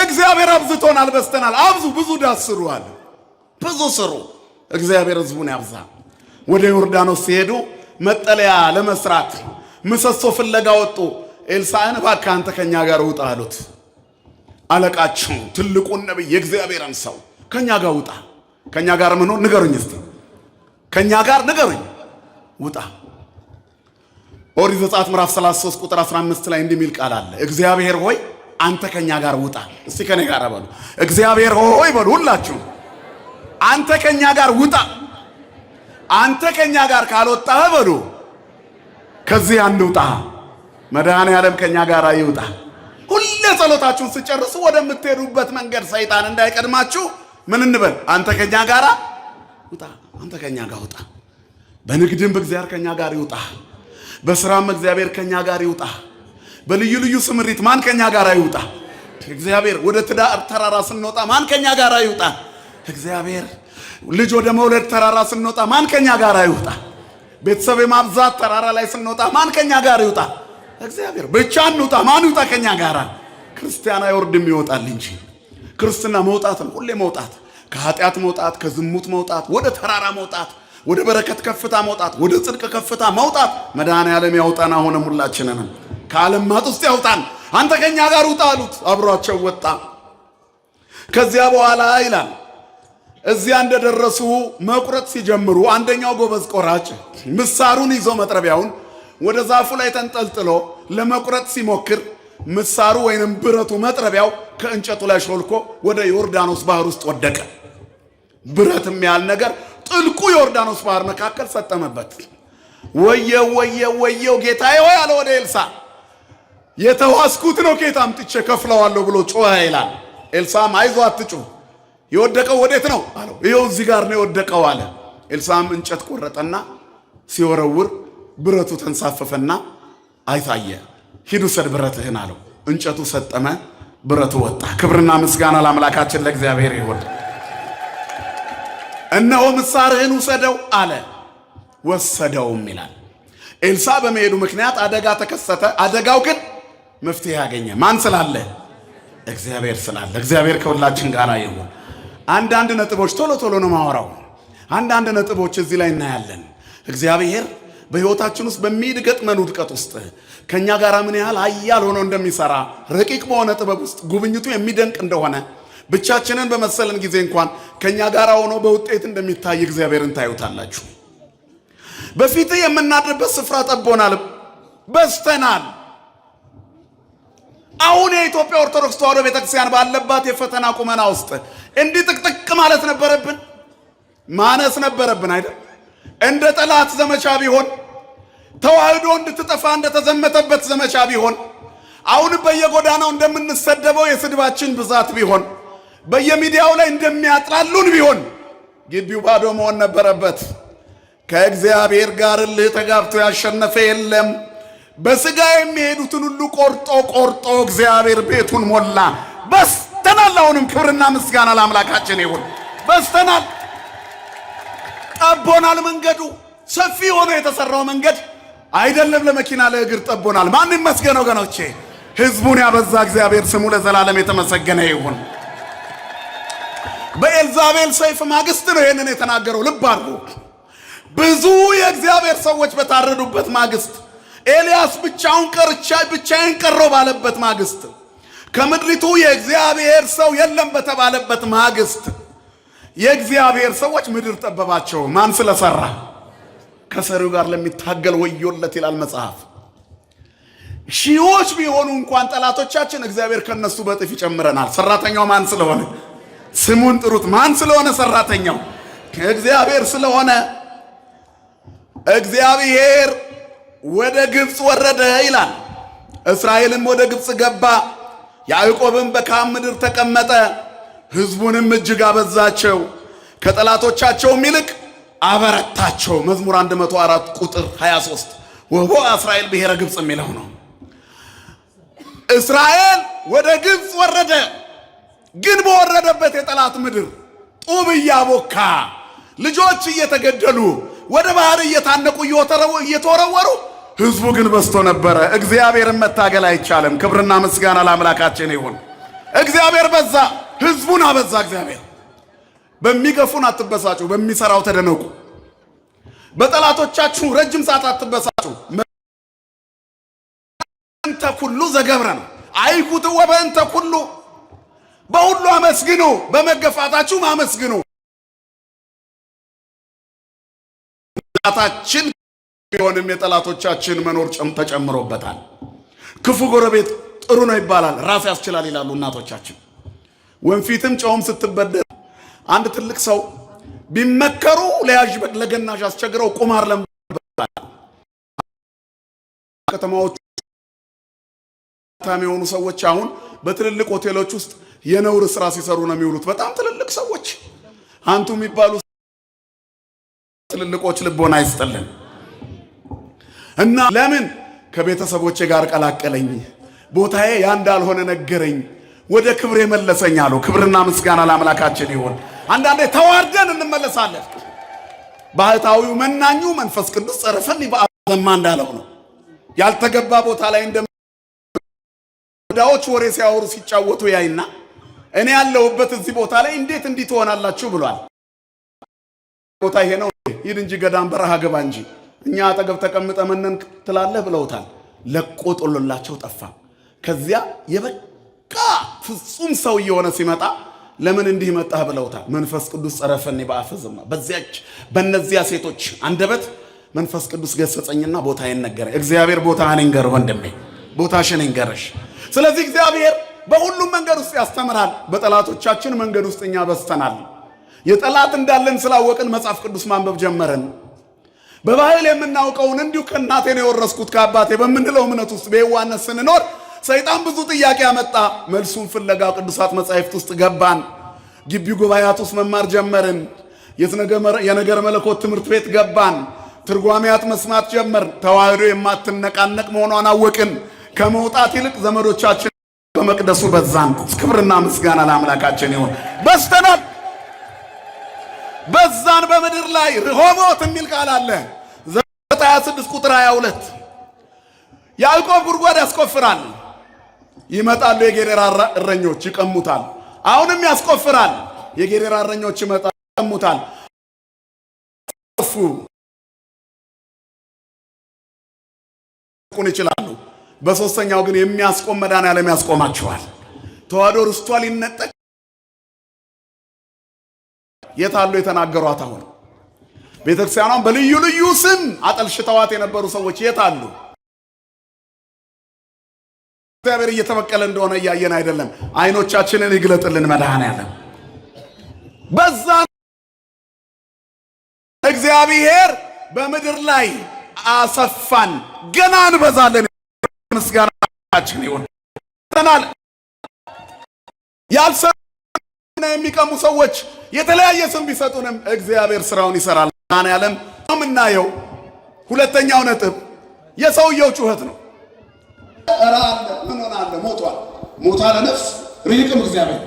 እግዚአብሔር አብዝቶናል፣ በስተናል። አብዙ፣ ብዙ ዳስሩ አለ፣ ብዙ ስሩ። እግዚአብሔር ሕዝቡን ያብዛ። ወደ ዮርዳኖስ ሲሄዱ መጠለያ ለመስራት ምሰሶ ፍለጋ ወጡ። ኤልሳዕን እባክህ አንተ ከኛ ጋር ውጣ አሉት። አለቃቸው ትልቁን ነብይ የእግዚአብሔርን ሰው ከኛ ጋር ውጣ። ከኛ ጋር ምን ነው ንገሩኝ እስቲ፣ ከኛ ጋር ንገሩኝ፣ ውጣ። ኦሪት ዘጸአት ምዕራፍ 33 ቁጥር 15 ላይ እንዲህ የሚል ቃል አለ። እግዚአብሔር ሆይ አንተ ከኛ ጋር ውጣ። እስቲ ከኔ ጋር በሉ እግዚአብሔር ሆይ በሉ ሁላችሁ አንተ ከኛ ጋር ውጣ። አንተ ከኛ ጋር ካልወጣህ በሉ ከዚህ አንውጣ። መድኃኔዓለም ከኛ ጋር ይውጣ። ሁሌ ጸሎታችሁን ስጨርሱ ወደምትሄዱበት መንገድ ሰይጣን እንዳይቀድማችሁ ምን እንበል? አንተ ከኛ ጋር ውጣ። አንተ ከኛ ጋር ውጣ። በንግድም በእግዚአብሔር ከኛ ጋር ይውጣ። በስራም እግዚአብሔር ከኛ ጋር ይውጣ። በልዩ ልዩ ስምሪት ማን ከኛ ጋር ይውጣ? እግዚአብሔር። ወደ ትዳር ተራራ ስንወጣ ማን ከኛ ጋር ይውጣ? እግዚአብሔር። ልጅ ወደ መውለድ ተራራ ስንወጣ ማን ከኛ ጋር ይውጣ? ቤተሰብ የማብዛት ተራራ ላይ ስንወጣ ማን ከኛ ጋር ይውጣ? እግዚአብሔር። ብቻ እንውጣ። ማን ይውጣ ከኛ ጋር? ክርስቲያን አይወርድም ይወጣል እንጂ። ክርስትና መውጣት ነው፣ ሁሌ መውጣት፣ ከኃጢአት መውጣት፣ ከዝሙት መውጣት፣ ወደ ተራራ መውጣት፣ ወደ በረከት ከፍታ መውጣት፣ ወደ ጽድቅ ከፍታ መውጣት። መድኃኔዓለም ያውጣን። አሁንም ሁላችንንም ከዓለም ማጥ ውስጥ ያውጣን። አንተ ከኛ ጋር ውጣ አሉት። አብሯቸው ወጣ። ከዚያ በኋላ ይላል እዚያ እንደደረሱ መቁረጥ ሲጀምሩ አንደኛው ጎበዝ ቆራጭ ምሳሩን ይዞ መጥረቢያውን ወደ ዛፉ ላይ ተንጠልጥሎ ለመቁረጥ ሲሞክር ምሳሩ ወይንም ብረቱ መጥረቢያው ከእንጨቱ ላይ ሾልኮ ወደ ዮርዳኖስ ባህር ውስጥ ወደቀ። ብረትም ያህል ነገር ጥልቁ ዮርዳኖስ ባህር መካከል ሰጠመበት። ወየው ወየው ወየው ጌታዬ ሆይ አለ ወደ ኤልሳ። የተዋስኩት ነው ከየት አምጥቼ ከፍለዋለሁ ብሎ ጮኸ ይላል። ኤልሳም አይዞህ አትጩህ፣ የወደቀው ወዴት ነው አለው። ይኸው እዚህ ጋር ነው የወደቀው አለ። ኤልሳም እንጨት ቆረጠና ሲወረውር ብረቱ ተንሳፈፈና አይታየ። ሂድ ውሰድ ብረትህን አለው። እንጨቱ ሰጠመ፣ ብረቱ ወጣ። ክብርና ምስጋና ለአምላካችን ለእግዚአብሔር ይሁን። እነሆ ምሳርህን ውሰደው አለ። ወሰደውም ይላል። ኤልሳ በመሄዱ ምክንያት አደጋ ተከሰተ። አደጋው ግን መፍትሄ ያገኘ ማን ስላለ? እግዚአብሔር ስላለ። እግዚአብሔር ከሁላችን ጋር ይሁን። አንዳንድ ነጥቦች ቶሎ ቶሎ ነው ማወራው። አንዳንድ ነጥቦች እዚህ ላይ እናያለን። እግዚአብሔር በሕይወታችን ውስጥ በሚገጥመን ውድቀት ውስጥ ከኛ ጋር ምን ያህል ኃያል ሆኖ እንደሚሰራ ረቂቅ በሆነ ጥበብ ውስጥ ጉብኝቱ የሚደንቅ እንደሆነ ብቻችንን በመሰለን ጊዜ እንኳን ከኛ ጋር ሆኖ በውጤት እንደሚታይ እግዚአብሔርን ታዩታላችሁ። በፊት የምናድርበት ስፍራ ጠቦናል፣ በስተናል። አሁን የኢትዮጵያ ኦርቶዶክስ ተዋሕዶ ቤተክርስቲያን ባለባት የፈተና ቁመና ውስጥ እንዲህ ጥቅጥቅ ማለት ነበረብን? ማነስ ነበረብን አይደል? እንደ ጠላት ዘመቻ ቢሆን፣ ተዋሕዶ እንድትጠፋ እንደተዘመተበት ዘመቻ ቢሆን፣ አሁን በየጎዳናው እንደምንሰደበው የስድባችን ብዛት ቢሆን፣ በየሚዲያው ላይ እንደሚያጥላሉን ቢሆን ግቢው ባዶ መሆን ነበረበት። ከእግዚአብሔር ጋር እልህ ተጋብቶ ያሸነፈ የለም። በሥጋ የሚሄዱትን ሁሉ ቆርጦ ቆርጦ እግዚአብሔር ቤቱን ሞላ። በስተናል። አሁንም ክብርና ምስጋና ለአምላካችን ይሁን። በስተናል። ጠቦናል። መንገዱ ሰፊ ሆኖ የተሰራው መንገድ አይደለም ለመኪና ለእግር ጠቦናል። ማን ይመስገን ወገኖቼ? ሕዝቡን ያበዛ እግዚአብሔር ስሙ ለዘላለም የተመሰገነ ይሁን። በኤልዛቤል ሰይፍ ማግስት ነው ይህንን የተናገረው። ልብ አድርጉ። ብዙ የእግዚአብሔር ሰዎች በታረዱበት ማግስት፣ ኤልያስ ብቻዬን ቀረው ባለበት ማግስት፣ ከምድሪቱ የእግዚአብሔር ሰው የለም በተባለበት ማግስት የእግዚአብሔር ሰዎች ምድር ጠበባቸው። ማን ስለሰራ? ከሰሪው ጋር ለሚታገል ወዮለት ይላል መጽሐፍ። ሺዎች ቢሆኑ እንኳን ጠላቶቻችን እግዚአብሔር ከነሱ በጥፍ ይጨምረናል። ሰራተኛው ማን ስለሆነ? ስሙን ጥሩት። ማን ስለሆነ? ሰራተኛው እግዚአብሔር ስለሆነ። እግዚአብሔር ወደ ግብፅ ወረደ ይላል። እስራኤልም ወደ ግብፅ ገባ። ያዕቆብም በካም ምድር ተቀመጠ። ሕዝቡንም እጅግ አበዛቸው፣ ከጠላቶቻቸውም ይልቅ አበረታቸው። መዝሙር 104 ቁጥር 23 ወቦ እስራኤል ብሔረ ግብፅ የሚለው ነው። እስራኤል ወደ ግብፅ ወረደ። ግን በወረደበት የጠላት ምድር ጡብ እያቦካ ልጆች እየተገደሉ ወደ ባህር እየታነቁ እየተወረወሩ ሕዝቡ ግን በዝቶ ነበረ። እግዚአብሔርን መታገል አይቻልም። ክብርና ምስጋና ለአምላካችን ይሁን። እግዚአብሔር በዛ፣ ሕዝቡን አበዛ። እግዚአብሔር በሚገፉን አትበሳጩ፣ በሚሰራው ተደነቁ። በጠላቶቻችሁ ረጅም ሰዓት አትበሳጩ። እንተ ኩሉ ዘገብረ ነው አይኩት ወበእንተ ኩሉ፣ በሁሉ አመስግኑ፣ በመገፋታችሁ አመስግኑ። ጠላታችን ቢሆንም የጠላቶቻችን መኖር ተጨምሮበታል። ክፉ ጎረቤት ጥሩ ነው ይባላል፣ ራስ ያስችላል ይላሉ እናቶቻችን። ወንፊትም ጨውም ስትበደል አንድ ትልቅ ሰው ቢመከሩ ለያዥ ለገናዥ አስቸግረው ቁማር ለምባል ከተማዎች ታሚሆኑ ሰዎች አሁን በትልልቅ ሆቴሎች ውስጥ የነውር ስራ ሲሰሩ ነው የሚውሉት። በጣም ትልልቅ ሰዎች አንቱ የሚባሉ ትልልቆች ልቦና ይስጥልን እና ለምን ከቤተሰቦቼ ጋር ቀላቀለኝ፣ ቦታዬ ያ እንዳልሆነ ነገረኝ፣ ወደ ክብር የመለሰኝ አሉ። ክብርና ምስጋና ለአምላካችን ይሁን። አንዳንዴ ተዋርደን እንመለሳለን። ባህታዊው መናኙ መንፈስ ቅዱስ ጸረፈኒ በአዘማ እንዳለው ነው። ያልተገባ ቦታ ላይ ዳዎች ወሬ ሲያወሩ ሲጫወቱ ያይና እኔ ያለሁበት እዚህ ቦታ ላይ እንዴት እንዲህ ትሆናላችሁ ብሏል። ቦታ ይሄ ነው፣ ሂድ እንጂ ገዳም በረሃ ገባ እንጂ እኛ አጠገብ ተቀምጠ መነን ትላለህ ብለውታል። ለቆ ጥሎላቸው ጠፋ። ከዚያ የበቃ ፍጹም ሰው እየሆነ ሲመጣ ለምን እንዲህ መጣህ ብለውታል። መንፈስ ቅዱስ ጸረፈኒ በአፈዘማ በእነዚያ ሴቶች አንደበት መንፈስ ቅዱስ ገሰጸኝና ቦታዬን ነገረ። እግዚአብሔር ቦታህን ይንገር ወንድሜ፣ ቦታሽን ይንገርሽ። ስለዚህ እግዚአብሔር በሁሉም መንገድ ውስጥ ያስተምራል። በጠላቶቻችን መንገድ ውስጥ እኛ በስተናል። የጠላት እንዳለን ስላወቅን መጽሐፍ ቅዱስ ማንበብ ጀመረን። በባህል የምናውቀውን እንዲሁ ከእናቴ ነው የወረስኩት ከአባቴ በምንለው እምነት ውስጥ በየዋነት ስንኖር ሰይጣን ብዙ ጥያቄ አመጣ። መልሱን ፍለጋ ቅዱሳት መጻሕፍት ውስጥ ገባን። ግቢ ጉባኤያት ውስጥ መማር ጀመርን። የነገር መለኮት ትምህርት ቤት ገባን። ትርጓሜያት መስማት ጀመርን። ተዋህዶ የማትነቃነቅ መሆኗን አወቅን። ከመውጣት ይልቅ ዘመዶቻችን በመቅደሱ በዛን። ክብርና ምስጋና ለአምላካችን ይሁን። በስተናል በዛን በምድር ላይ ርሆቦት የሚል ቃል አለ። ዘጸአት 26 ቁጥር 22 ያዕቆብ ጉድጓድ ያስቆፍራል፣ ይመጣሉ የጌዴራ እረኞች ይቀሙታል። አሁንም ያስቆፍራል፣ የጌዴራ እረኞች ይመጣሉ ይቀሙታል። ይችላሉ። በሶስተኛው ግን የሚያስቆም መድኃኔዓለም ያስቆማቸዋል። ተዋህዶ ርስቷ ሊነጠቅ የታሉ የተናገሯት? አሁን ቤተክርስቲያኗን በልዩ ልዩ ስም አጠልሽተዋት የነበሩ ሰዎች የታሉ? እግዚአብሔር እየተበቀለ እንደሆነ እያየን አይደለም? አይኖቻችንን ይግለጥልን መድኃኔዓለም። በዛ እግዚአብሔር በምድር ላይ አሰፋን፣ ገና እንበዛለን። ምስጋናችን ይሁን። ያልሰሩና የሚቀሙ ሰዎች የተለያየ ስም ቢሰጡንም እግዚአብሔር ስራውን ይሰራል። መድኃኔዓለም የምናየው ሁለተኛው ነጥብ የሰውየው ጩኸት ነው። ምን ሆናለ? ሞቷል። ሞቷ ለነፍስ ርይቅም እግዚአብሔር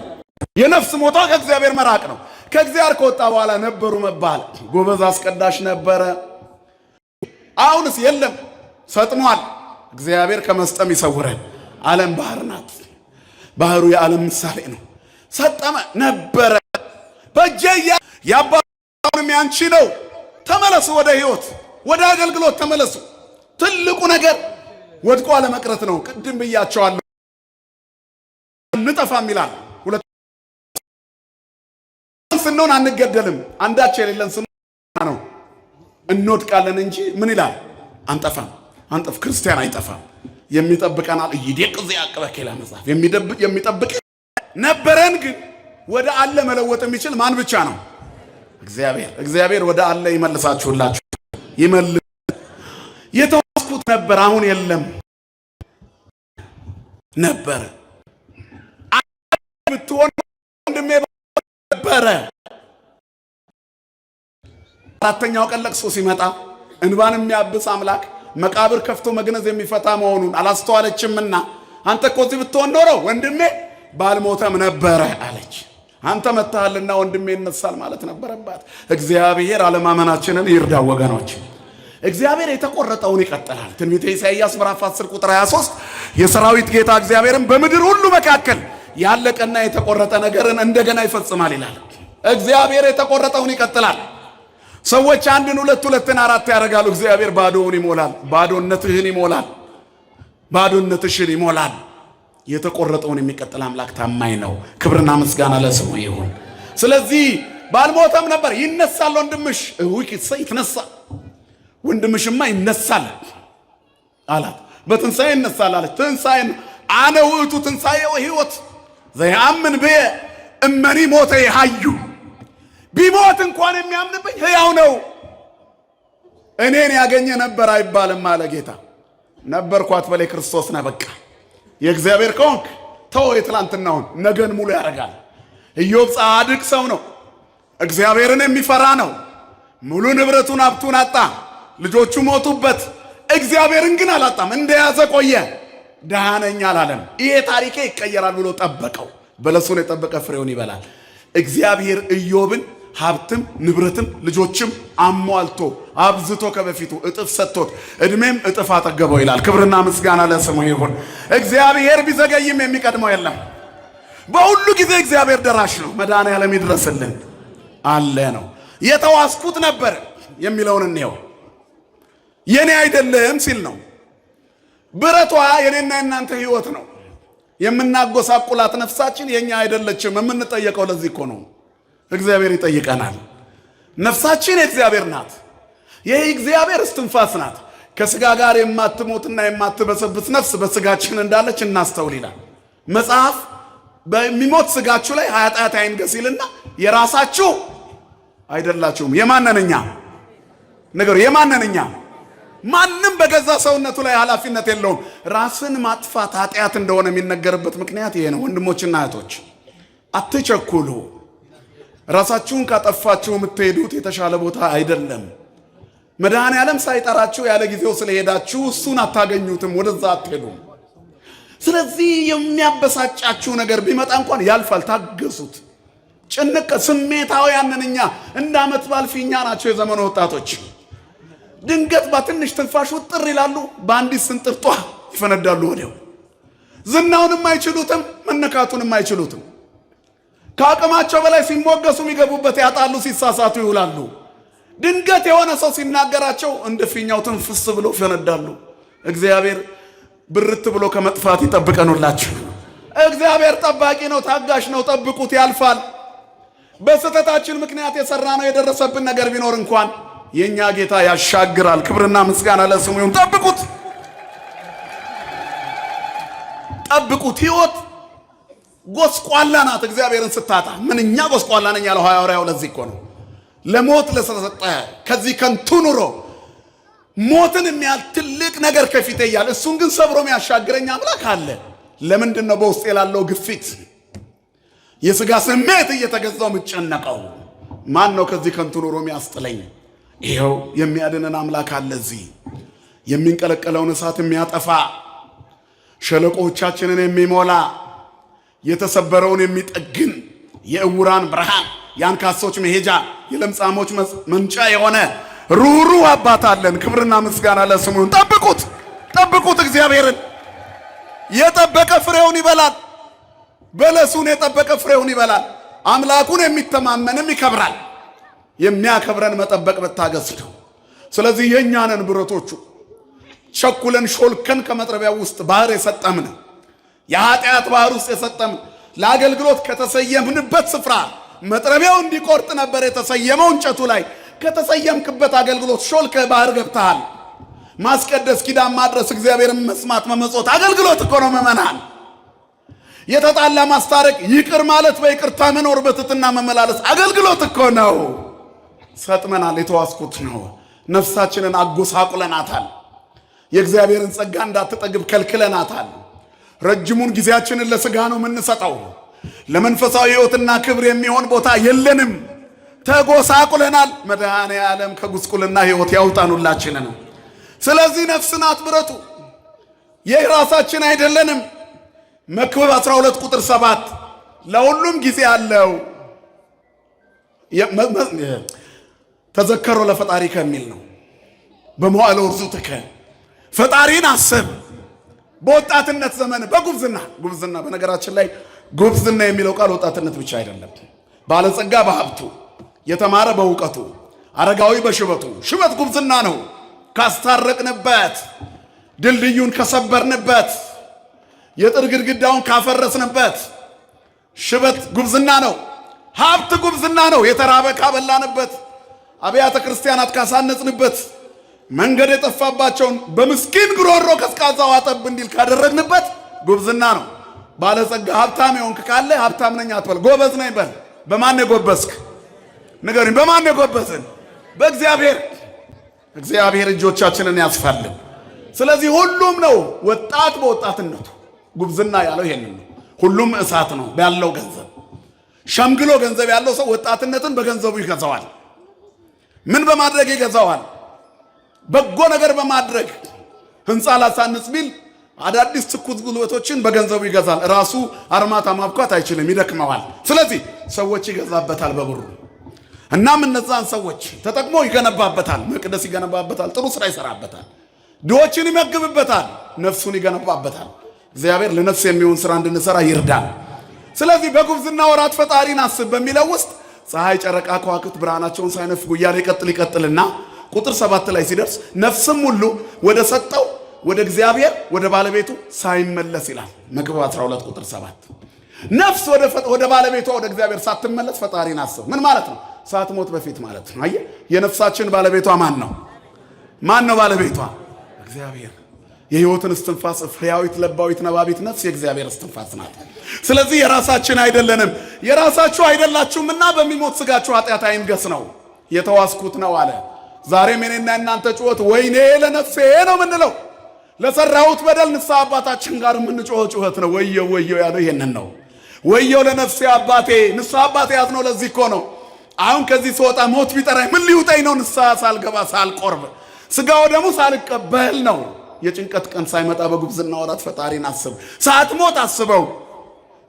የነፍስ ሞቷ ከእግዚአብሔር መራቅ ነው። ከእግዚአብሔር ከወጣ በኋላ ነበሩ መባል ጎበዝ አስቀዳሽ ነበረ። አሁንስ የለም፣ ሰጥሟል። እግዚአብሔር ከመስጠም ይሰውረን። ዓለም ባህር ናት። ባህሩ የዓለም ምሳሌ ነው። ሰጠመ ነበረ በእጄ ያባውንም ያንቺ ነው። ተመለሱ፣ ወደ ህይወት ወደ አገልግሎት ተመለሱ። ትልቁ ነገር ወድቆ አለመቅረት ነው። ቅድም ብያቸዋለሁ። እንጠፋም ይላል። ሁለት ስንሆን አንገደልም። አንዳች የሌለን ስንሆን ነው እንወድቃለን እንጂ ምን ይላል? አንጠፋም። አንጠፍ ክርስቲያን አይጠፋም። የሚጠብቀናል ይደቅ ያቀበከ ይላል መጽሐፍ። የሚጠብቅ ነበረን፣ ግን ወደ አለ መለወጥ የሚችል ማን ብቻ ነው? እግዚአብሔር። እግዚአብሔር ወደ አለ ይመልሳችሁላችሁ። ይመልስ። የተወስኩት ነበር፣ አሁን የለም ነበር። ብትሆን ወንድሜ ነበረ። አራተኛው ቀን ለቅሶ ሲመጣ እንባን የሚያብስ አምላክ መቃብር ከፍቶ መግነዝ የሚፈታ መሆኑን አላስተዋለችምና አንተ እኮ እዚህ ብትሆን ኖሮ ወንድሜ ባልሞተም ነበረ አለች። አንተ መታልና ወንድሜ ይነሳል ማለት ነበረባት። እግዚአብሔር አለማመናችንን ይርዳው ወገኖች። እግዚአብሔር የተቆረጠውን ይቀጥላል። ትንቢተ ኢሳይያስ ምዕራፍ 10 ቁጥር 23 የሰራዊት ጌታ እግዚአብሔርን በምድር ሁሉ መካከል ያለቀና የተቆረጠ ነገርን እንደገና ይፈጽማል ይላል። እግዚአብሔር የተቆረጠውን ይቀጥላል። ሰዎች አንድን ሁለትን አራት ያደርጋሉ። እግዚአብሔር ባዶውን ይሞላል። ባዶነትህን ይሞላል። ባዶነትሽን ይሞላል። የተቆረጠውን የሚቀጥል አምላክ ታማኝ ነው። ክብርና ምስጋና ለስሙ ይሁን። ስለዚህ ባልሞተም ነበር ይነሳል ወንድምሽ። ይትነሳ ወንድምሽማ ይነሳል አላት። በትንሣኤ ይነሳል አለች። አነ ውእቱ ትንሣኤ ወሕይወት ዘያምን ብየ እመኒ ሞተ ይሐዩ። ቢሞት እንኳን የሚያምንብኝ ሕያው ነው። እኔን ያገኘ ነበር አይባልም አለ ጌታ። ነበርኳት በላይ ክርስቶስ ነህ። በቃ የእግዚአብሔር ከሆንክ ተው የትላንትናውን፣ ነገን ሙሉ ያደርጋል። ኢዮብ ጻድቅ ሰው ነው። እግዚአብሔርን የሚፈራ ነው። ሙሉ ንብረቱን ሀብቱን አጣ፣ ልጆቹ ሞቱበት። እግዚአብሔርን ግን አላጣም፣ እንደያዘ ቆየ። ደሃ ነኝ አላለም። ይሄ ታሪኬ ይቀየራል ብሎ ጠበቀው። በለሱን የጠበቀ ፍሬውን ይበላል። እግዚአብሔር ኢዮብን ሀብትም ንብረትም ልጆችም አሟልቶ አብዝቶ ከበፊቱ እጥፍ ሰጥቶት እድሜም እጥፍ አጠገበው ይላል። ክብርና ምስጋና ለስሙ ይሁን። እግዚአብሔር ቢዘገይም የሚቀድመው የለም። በሁሉ ጊዜ እግዚአብሔር ደራሽ ነው። መድኃኔዓለም ይድረስልን አለ ነው። የተዋስኩት ነበር የሚለውን እንየው። የኔ አይደለም ሲል ነው። ብረቷ የኔና የናንተ ህይወት ነው። የምናጎሳቁላት ነፍሳችን የኛ አይደለችም። የምንጠየቀው ለዚህ እኮ ነው። እግዚአብሔር ይጠይቀናል። ነፍሳችን የእግዚአብሔር ናት። ይህ እግዚአብሔር እስትንፋስ ናት። ከስጋ ጋር የማትሞትና የማትበሰብስ ነፍስ በስጋችን እንዳለች እናስተውል ይላል መጽሐፍ። በሚሞት ስጋችሁ ላይ ኃጢአት አይንገስ ይልና የራሳችሁ አይደላችሁም። የማንነኛ ነገር የማንነኛ ማንም በገዛ ሰውነቱ ላይ ኃላፊነት የለውም። ራስን ማጥፋት ኃጢአት እንደሆነ የሚነገርበት ምክንያት ይሄ ነው። ወንድሞችና እህቶች አትቸኩሉ። ራሳችሁን ካጠፋችሁ የምትሄዱት የተሻለ ቦታ አይደለም። መድኃኔዓለም ሳይጠራችሁ ያለ ጊዜው ስለሄዳችሁ እሱን አታገኙትም፣ ወደዛ አትሄዱም። ስለዚህ የሚያበሳጫችሁ ነገር ቢመጣ እንኳን ያልፋል፣ ታገሱት። ጭንቅ ስሜታውያንን እኛ እንደ ዓመት በዓል ፊኛ ናቸው የዘመኑ ወጣቶች። ድንገት በትንሽ ትንፋሽ ውጥር ይላሉ፣ በአንዲት ስንጥርጧ ይፈነዳሉ ወዲያው። ዝናውንም አይችሉትም፣ መነካቱንም አይችሉትም። ከአቅማቸው በላይ ሲሞገሱ የሚገቡበት ያጣሉ፣ ሲሳሳቱ ይውላሉ። ድንገት የሆነ ሰው ሲናገራቸው እንደ ፊኛው ትንፍስ ብሎ ይፈነዳሉ። እግዚአብሔር ብርት ብሎ ከመጥፋት ይጠብቀኑላችሁ። እግዚአብሔር ጠባቂ ነው፣ ታጋሽ ነው። ጠብቁት፣ ያልፋል። በስተታችን ምክንያት የሰራነው የደረሰብን ነገር ቢኖር እንኳን የኛ ጌታ ያሻግራል። ክብርና ምስጋና ለስሙ ይሁን። ጠብቁት፣ ጠብቁት። ሕይወት ጎስቋላ ናት። እግዚአብሔርን ስታጣ ምንኛ ጎስቋላ ነኝ ያለው ሐዋርያው ለዚህ እኮ ነው። ለሞት ለተሰጠ ከዚህ ከንቱ ኑሮ ሞትን የሚያህል ትልቅ ነገር ከፊቴ እያለ እሱን ግን ሰብሮ የሚያሻግረኝ አምላክ አለ። ለምንድን ነው በውስጤ ላለው ግፊት የሥጋ ስሜት እየተገዛው የምጨነቀው? ማን ነው ከዚህ ከንቱ ኑሮ የሚያስጥለኝ? ይኸው የሚያድነን አምላክ አለ። እዚህ የሚንቀለቀለውን እሳት የሚያጠፋ ሸለቆቻችንን የሚሞላ የተሰበረውን የሚጠግን የእውራን ብርሃን የአንካሶች መሄጃ የለምጻሞች መንጫ የሆነ ሩህሩህ አባት አለን። ክብርና ምስጋና ለስሙ ይሁን። ጠብቁት፣ ጠብቁት። እግዚአብሔርን የጠበቀ ፍሬውን ይበላል። በለሱን የጠበቀ ፍሬውን ይበላል። አምላኩን የሚተማመንም ይከብራል። የሚያከብረን መጠበቅ መታገስ ነው። ስለዚህ የእኛንን ብረቶቹ ቸኩለን ሾልከን ከመጥረቢያው ውስጥ ባህር የሰጠምን የኃጢአት ባህር ውስጥ የሰጠምን ለአገልግሎት ከተሰየምንበት ስፍራ መጥረቢያው እንዲቆርጥ ነበር የተሰየመው እንጨቱ ላይ። ከተሰየምክበት አገልግሎት ሾልከ ባህር ገብተሃል። ማስቀደስ፣ ኪዳን ማድረስ፣ እግዚአብሔርን መስማት፣ መመጾት አገልግሎት እኮ ነው። መመናን የተጣላ ማስታረቅ፣ ይቅር ማለት፣ በይቅርታ መኖር፣ በትሕትና መመላለስ አገልግሎት እኮ ነው። ሰጥመናል። የተዋስኩት ነው። ነፍሳችንን አጎሳቁለናታል። የእግዚአብሔርን ጸጋ እንዳትጠግብ ከልክለናታል። ረጅሙን ጊዜያችንን ለሥጋ ነው የምንሰጠው። ለመንፈሳዊ ሕይወትና ክብር የሚሆን ቦታ የለንም። ተጎሳቁለናል። መድኃኔዓለም ከጉስቁልና ሕይወት ያውጣን ሁላችንን። ስለዚህ ነፍስ ናት ብረቱ፣ የራሳችን አይደለንም። መክብብ 12 ቁጥር 7 ለሁሉም ጊዜ አለው ተዘከሮ ለፈጣሪ ከሚል ነው። በመዋዕለ ውርዙትከ ፈጣሪን አስብ። በወጣትነት ዘመን ጉብዝና በነገራችን ላይ ጉብዝና የሚለው ቃል ወጣትነት ብቻ አይደለም። ባለጸጋ በሀብቱ፣ የተማረ በእውቀቱ፣ አረጋዊ በሽበቱ። ሽበት ጉብዝና ነው። ካስታረቅንበት፣ ድልድዩን ከሰበርንበት፣ የጥር ግድግዳውን ካፈረስንበት ሽበት ጉብዝና ነው። ሀብት ጉብዝና ነው። የተራበ ካበላንበት፣ አብያተ ክርስቲያናት ካሳነጽንበት፣ መንገድ የጠፋባቸውን በምስኪን ጉሮሮ ቀዝቃዛ ውሃ ጠብ እንዲል ካደረግንበት ጉብዝና ነው። ባለጸጋ ሀብታም የሆንክ ካለ ሀብታም ነኝ አትበል፣ ጎበዝ ነኝ በል። በማን የጎበዝክ ንገሩኝ? በማን የጎበዝን? በእግዚአብሔር። እግዚአብሔር እጆቻችንን ያስፋልን። ስለዚህ ሁሉም ነው ወጣት በወጣትነቱ ጉብዝና ያለው ይሄንን ነው። ሁሉም እሳት ነው ያለው ገንዘብ። ሸምግሎ ገንዘብ ያለው ሰው ወጣትነትን በገንዘቡ ይገዛዋል። ምን በማድረግ ይገዛዋል? በጎ ነገር በማድረግ ህንፃ ላሳንጽ ቢል አዳዲስ ትኩስ ጉልበቶችን በገንዘቡ ይገዛል። ራሱ አርማታ ማብኳት አይችልም፣ ይደክመዋል። ስለዚህ ሰዎች ይገዛበታል በብሩ። እናም እነዛን ሰዎች ተጠቅሞ ይገነባበታል። መቅደስ ይገነባበታል፣ ጥሩ ስራ ይሰራበታል፣ ድሆችን ይመግብበታል፣ ነፍሱን ይገነባበታል። እግዚአብሔር ለነፍስ የሚሆን ስራ እንድንሰራ ይርዳል። ስለዚህ በጉብዝና ወራት ፈጣሪን አስብ በሚለው ውስጥ ፀሐይ፣ ጨረቃ፣ ከዋክብት ብርሃናቸውን ሳይነፍጉ እያለ ይቀጥልና ቁጥር 7 ላይ ሲደርስ ነፍስም ሁሉ ወደ ሰጠው ወደ እግዚአብሔር ወደ ባለቤቱ ሳይመለስ ይላል። መክብብ 12 ቁጥር 7 ነፍስ ወደ ባለቤቷ ወደ እግዚአብሔር ሳትመለስ ፈጣሪን አስብ። ምን ማለት ነው? ሳትሞት በፊት ማለት ነው። አየህ፣ የነፍሳችን ባለቤቷ ማን ነው? ማን ነው ባለቤቷ? እግዚአብሔር። የሕይወትን እስትንፋስ ሕያዊት ለባዊት ነባቢት ነፍስ የእግዚአብሔር እስትንፋስ ናት። ስለዚህ የራሳችን አይደለንም። የራሳችሁ አይደላችሁምና በሚሞት ስጋችሁ ኃጢአት አይንገስ ነው፣ የተዋስኩት ነው አለ። ዛሬም እኔና እናንተ ጩኸት ወይኔ ለነፍሴ ነው የምንለው። ለሰራሁት በደል ንስሐ አባታችን ጋር የምንጮኸው ጩኸት ነው። ወየው ወየው ያለው ይሄንን ነው። ወየው ለነፍሴ አባቴ። ንስሐ አባቴ ያዝነው ለዚህ እኮ ነው። አሁን ከዚህ ስወጣ ሞት ቢጠራኝ ምን ሊውጠኝ ነው? ንስሐ ሳልገባ ሳልቆርብ ስጋው ደግሞ ሳልቀበል ነው። የጭንቀት ቀን ሳይመጣ በጉብዝና ወራት ፈጣሪን አስብ። ሳትሞት አስበው።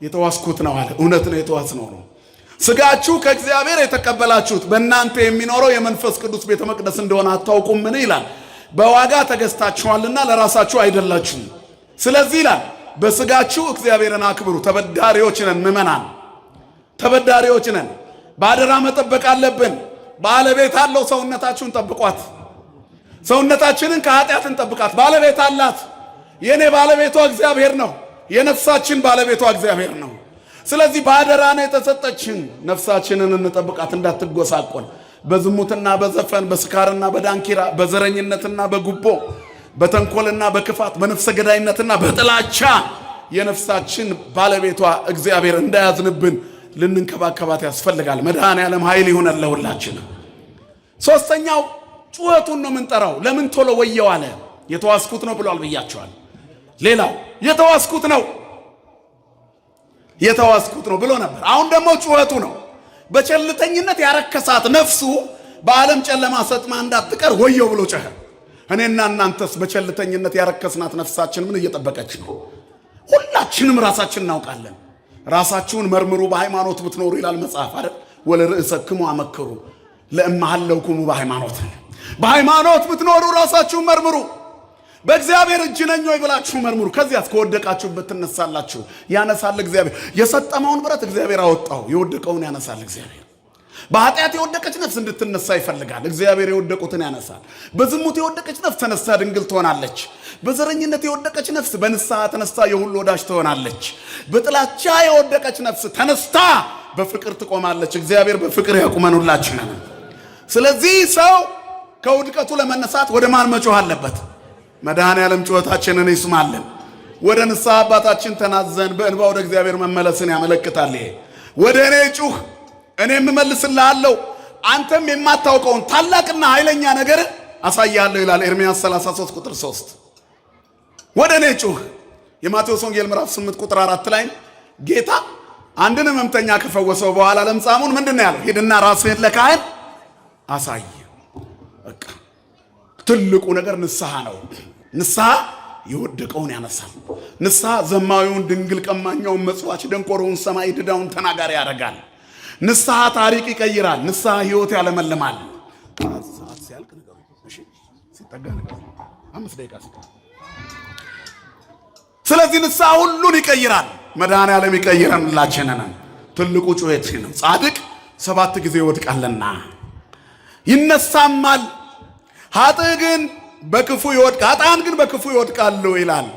የተዋስኩት ነው አለ። እውነት ነው፣ የተዋስነው ነው። ስጋችሁ ከእግዚአብሔር የተቀበላችሁት በእናንተ የሚኖረው የመንፈስ ቅዱስ ቤተ መቅደስ እንደሆነ አታውቁም? ምን ይላል? በዋጋ ተገዝታችኋልና ለራሳችሁ አይደላችሁም። ስለዚህ ይላል በስጋችሁ እግዚአብሔርን አክብሩ። ተበዳሪዎች ነን፣ ምእመናን ተበዳሪዎች ነን። ባደራ መጠበቅ አለብን። ባለቤት አለው። ሰውነታችሁን ጠብቋት። ሰውነታችንን ከኃጢአት እንጠብቃት። ባለቤት አላት። የኔ ባለቤቷ እግዚአብሔር ነው። የነፍሳችን ባለቤቷ እግዚአብሔር ነው። ስለዚህ ባደራ ነው የተሰጠችን። ነፍሳችንን እንጠብቃት እንዳትጎሳቆል በዝሙትና በዘፈን በስካርና በዳንኪራ በዘረኝነትና በጉቦ በተንኮልና በክፋት በነፍሰ ገዳይነትና በጥላቻ የነፍሳችን ባለቤቷ እግዚአብሔር እንዳያዝንብን ልንንከባከባት ያስፈልጋል። መድኃኔዓለም ኃይል ይሁነን ለሁላችን። ሶስተኛው ጩኸቱን ነው የምንጠራው። ለምን ቶሎ ወየው አለ? የተዋስኩት ነው ብሏል ብያቸዋል። ሌላው የተዋስኩት ነው ብሎ ነበር። አሁን ደግሞ ጩኸቱ ነው። በቸልተኝነት ያረከሳት ነፍሱ በዓለም ጨለማ ሰጥማ እንዳትቀር ወየው ብሎ ጮኸ። እኔና እናንተስ በቸልተኝነት ያረከስናት ነፍሳችን ምን እየጠበቀች ነው? ሁላችንም ራሳችን እናውቃለን። ራሳችሁን መርምሩ በሃይማኖት ብትኖሩ ይላል መጽሐፍ አይደል? ወለርእሰክሙ አመክሩ ለእማሃለውኩሙ በሃይማኖት ብትኖሩ ራሳችሁን መርምሩ። በእግዚአብሔር እጅ ነኝ ወይ ብላችሁ መርምሩ። ከዚያስ ከወደቃችሁበት ትነሳላችሁ። ያነሳል እግዚአብሔር። የሰጠመውን ብረት እግዚአብሔር አወጣው፣ የወደቀውን ያነሳል እግዚአብሔር። በኃጢአት የወደቀች ነፍስ እንድትነሳ ይፈልጋል እግዚአብሔር። የወደቁትን ያነሳል። በዝሙት የወደቀች ነፍስ ተነስታ ድንግል ትሆናለች። በዘረኝነት የወደቀች ነፍስ በንስሐ ተነስታ የሁሉ ወዳጅ ትሆናለች። በጥላቻ የወደቀች ነፍስ ተነስታ በፍቅር ትቆማለች። እግዚአብሔር በፍቅር ያቁመን ሁላችንን። ስለዚህ ሰው ከውድቀቱ ለመነሳት ወደ ማን መጮህ አለበት? መድኃኔዓለም ጩኸታችንን ይስማልን። ወደ ንስሐ አባታችን ተናዘን በእንባ ወደ እግዚአብሔር መመለስን ያመለክታል። ይሄ ወደ እኔ ጩህ እኔም እመልስልሃለሁ፣ አንተም የማታውቀውን ታላቅና ኃይለኛ ነገር አሳያለሁ ይላል ኤርምያስ 33 ቁጥር 3። ወደ እኔ ጩህ። የማቴዎስ ወንጌል ምዕራፍ 8 ቁጥር 4 ላይ ጌታ አንድን ሕመምተኛ ከፈወሰው በኋላ ለምጻሙን ምንድነው ያለው? ሂድና ራስህን ለካህን አሳይ። በቃ ትልቁ ነገር ንስሐ ነው። ንስሐ የወደቀውን ያነሳል። ንስሐ ዘማዊውን ድንግል፣ ቀማኛውን መጽዋች፣ ደንቆሮውን ሰማይ፣ ድዳውን ተናጋሪ ያደርጋል። ንስሐ ታሪክ ይቀይራል። ንስሐ ሕይወት ያለመልማል። ስለዚህ ንስሐ ሁሉን ይቀይራል። መድኃኔዓለም ይቀይረን ሁላችንን። ትልቁ ጩኸት ነው። ጻድቅ 7 ጊዜ ይወድቃልና ይነሳማል። ኃጥእ ግን በክፉ ኃጥአን ግን በክፉ ይወድቃሉ ይላል።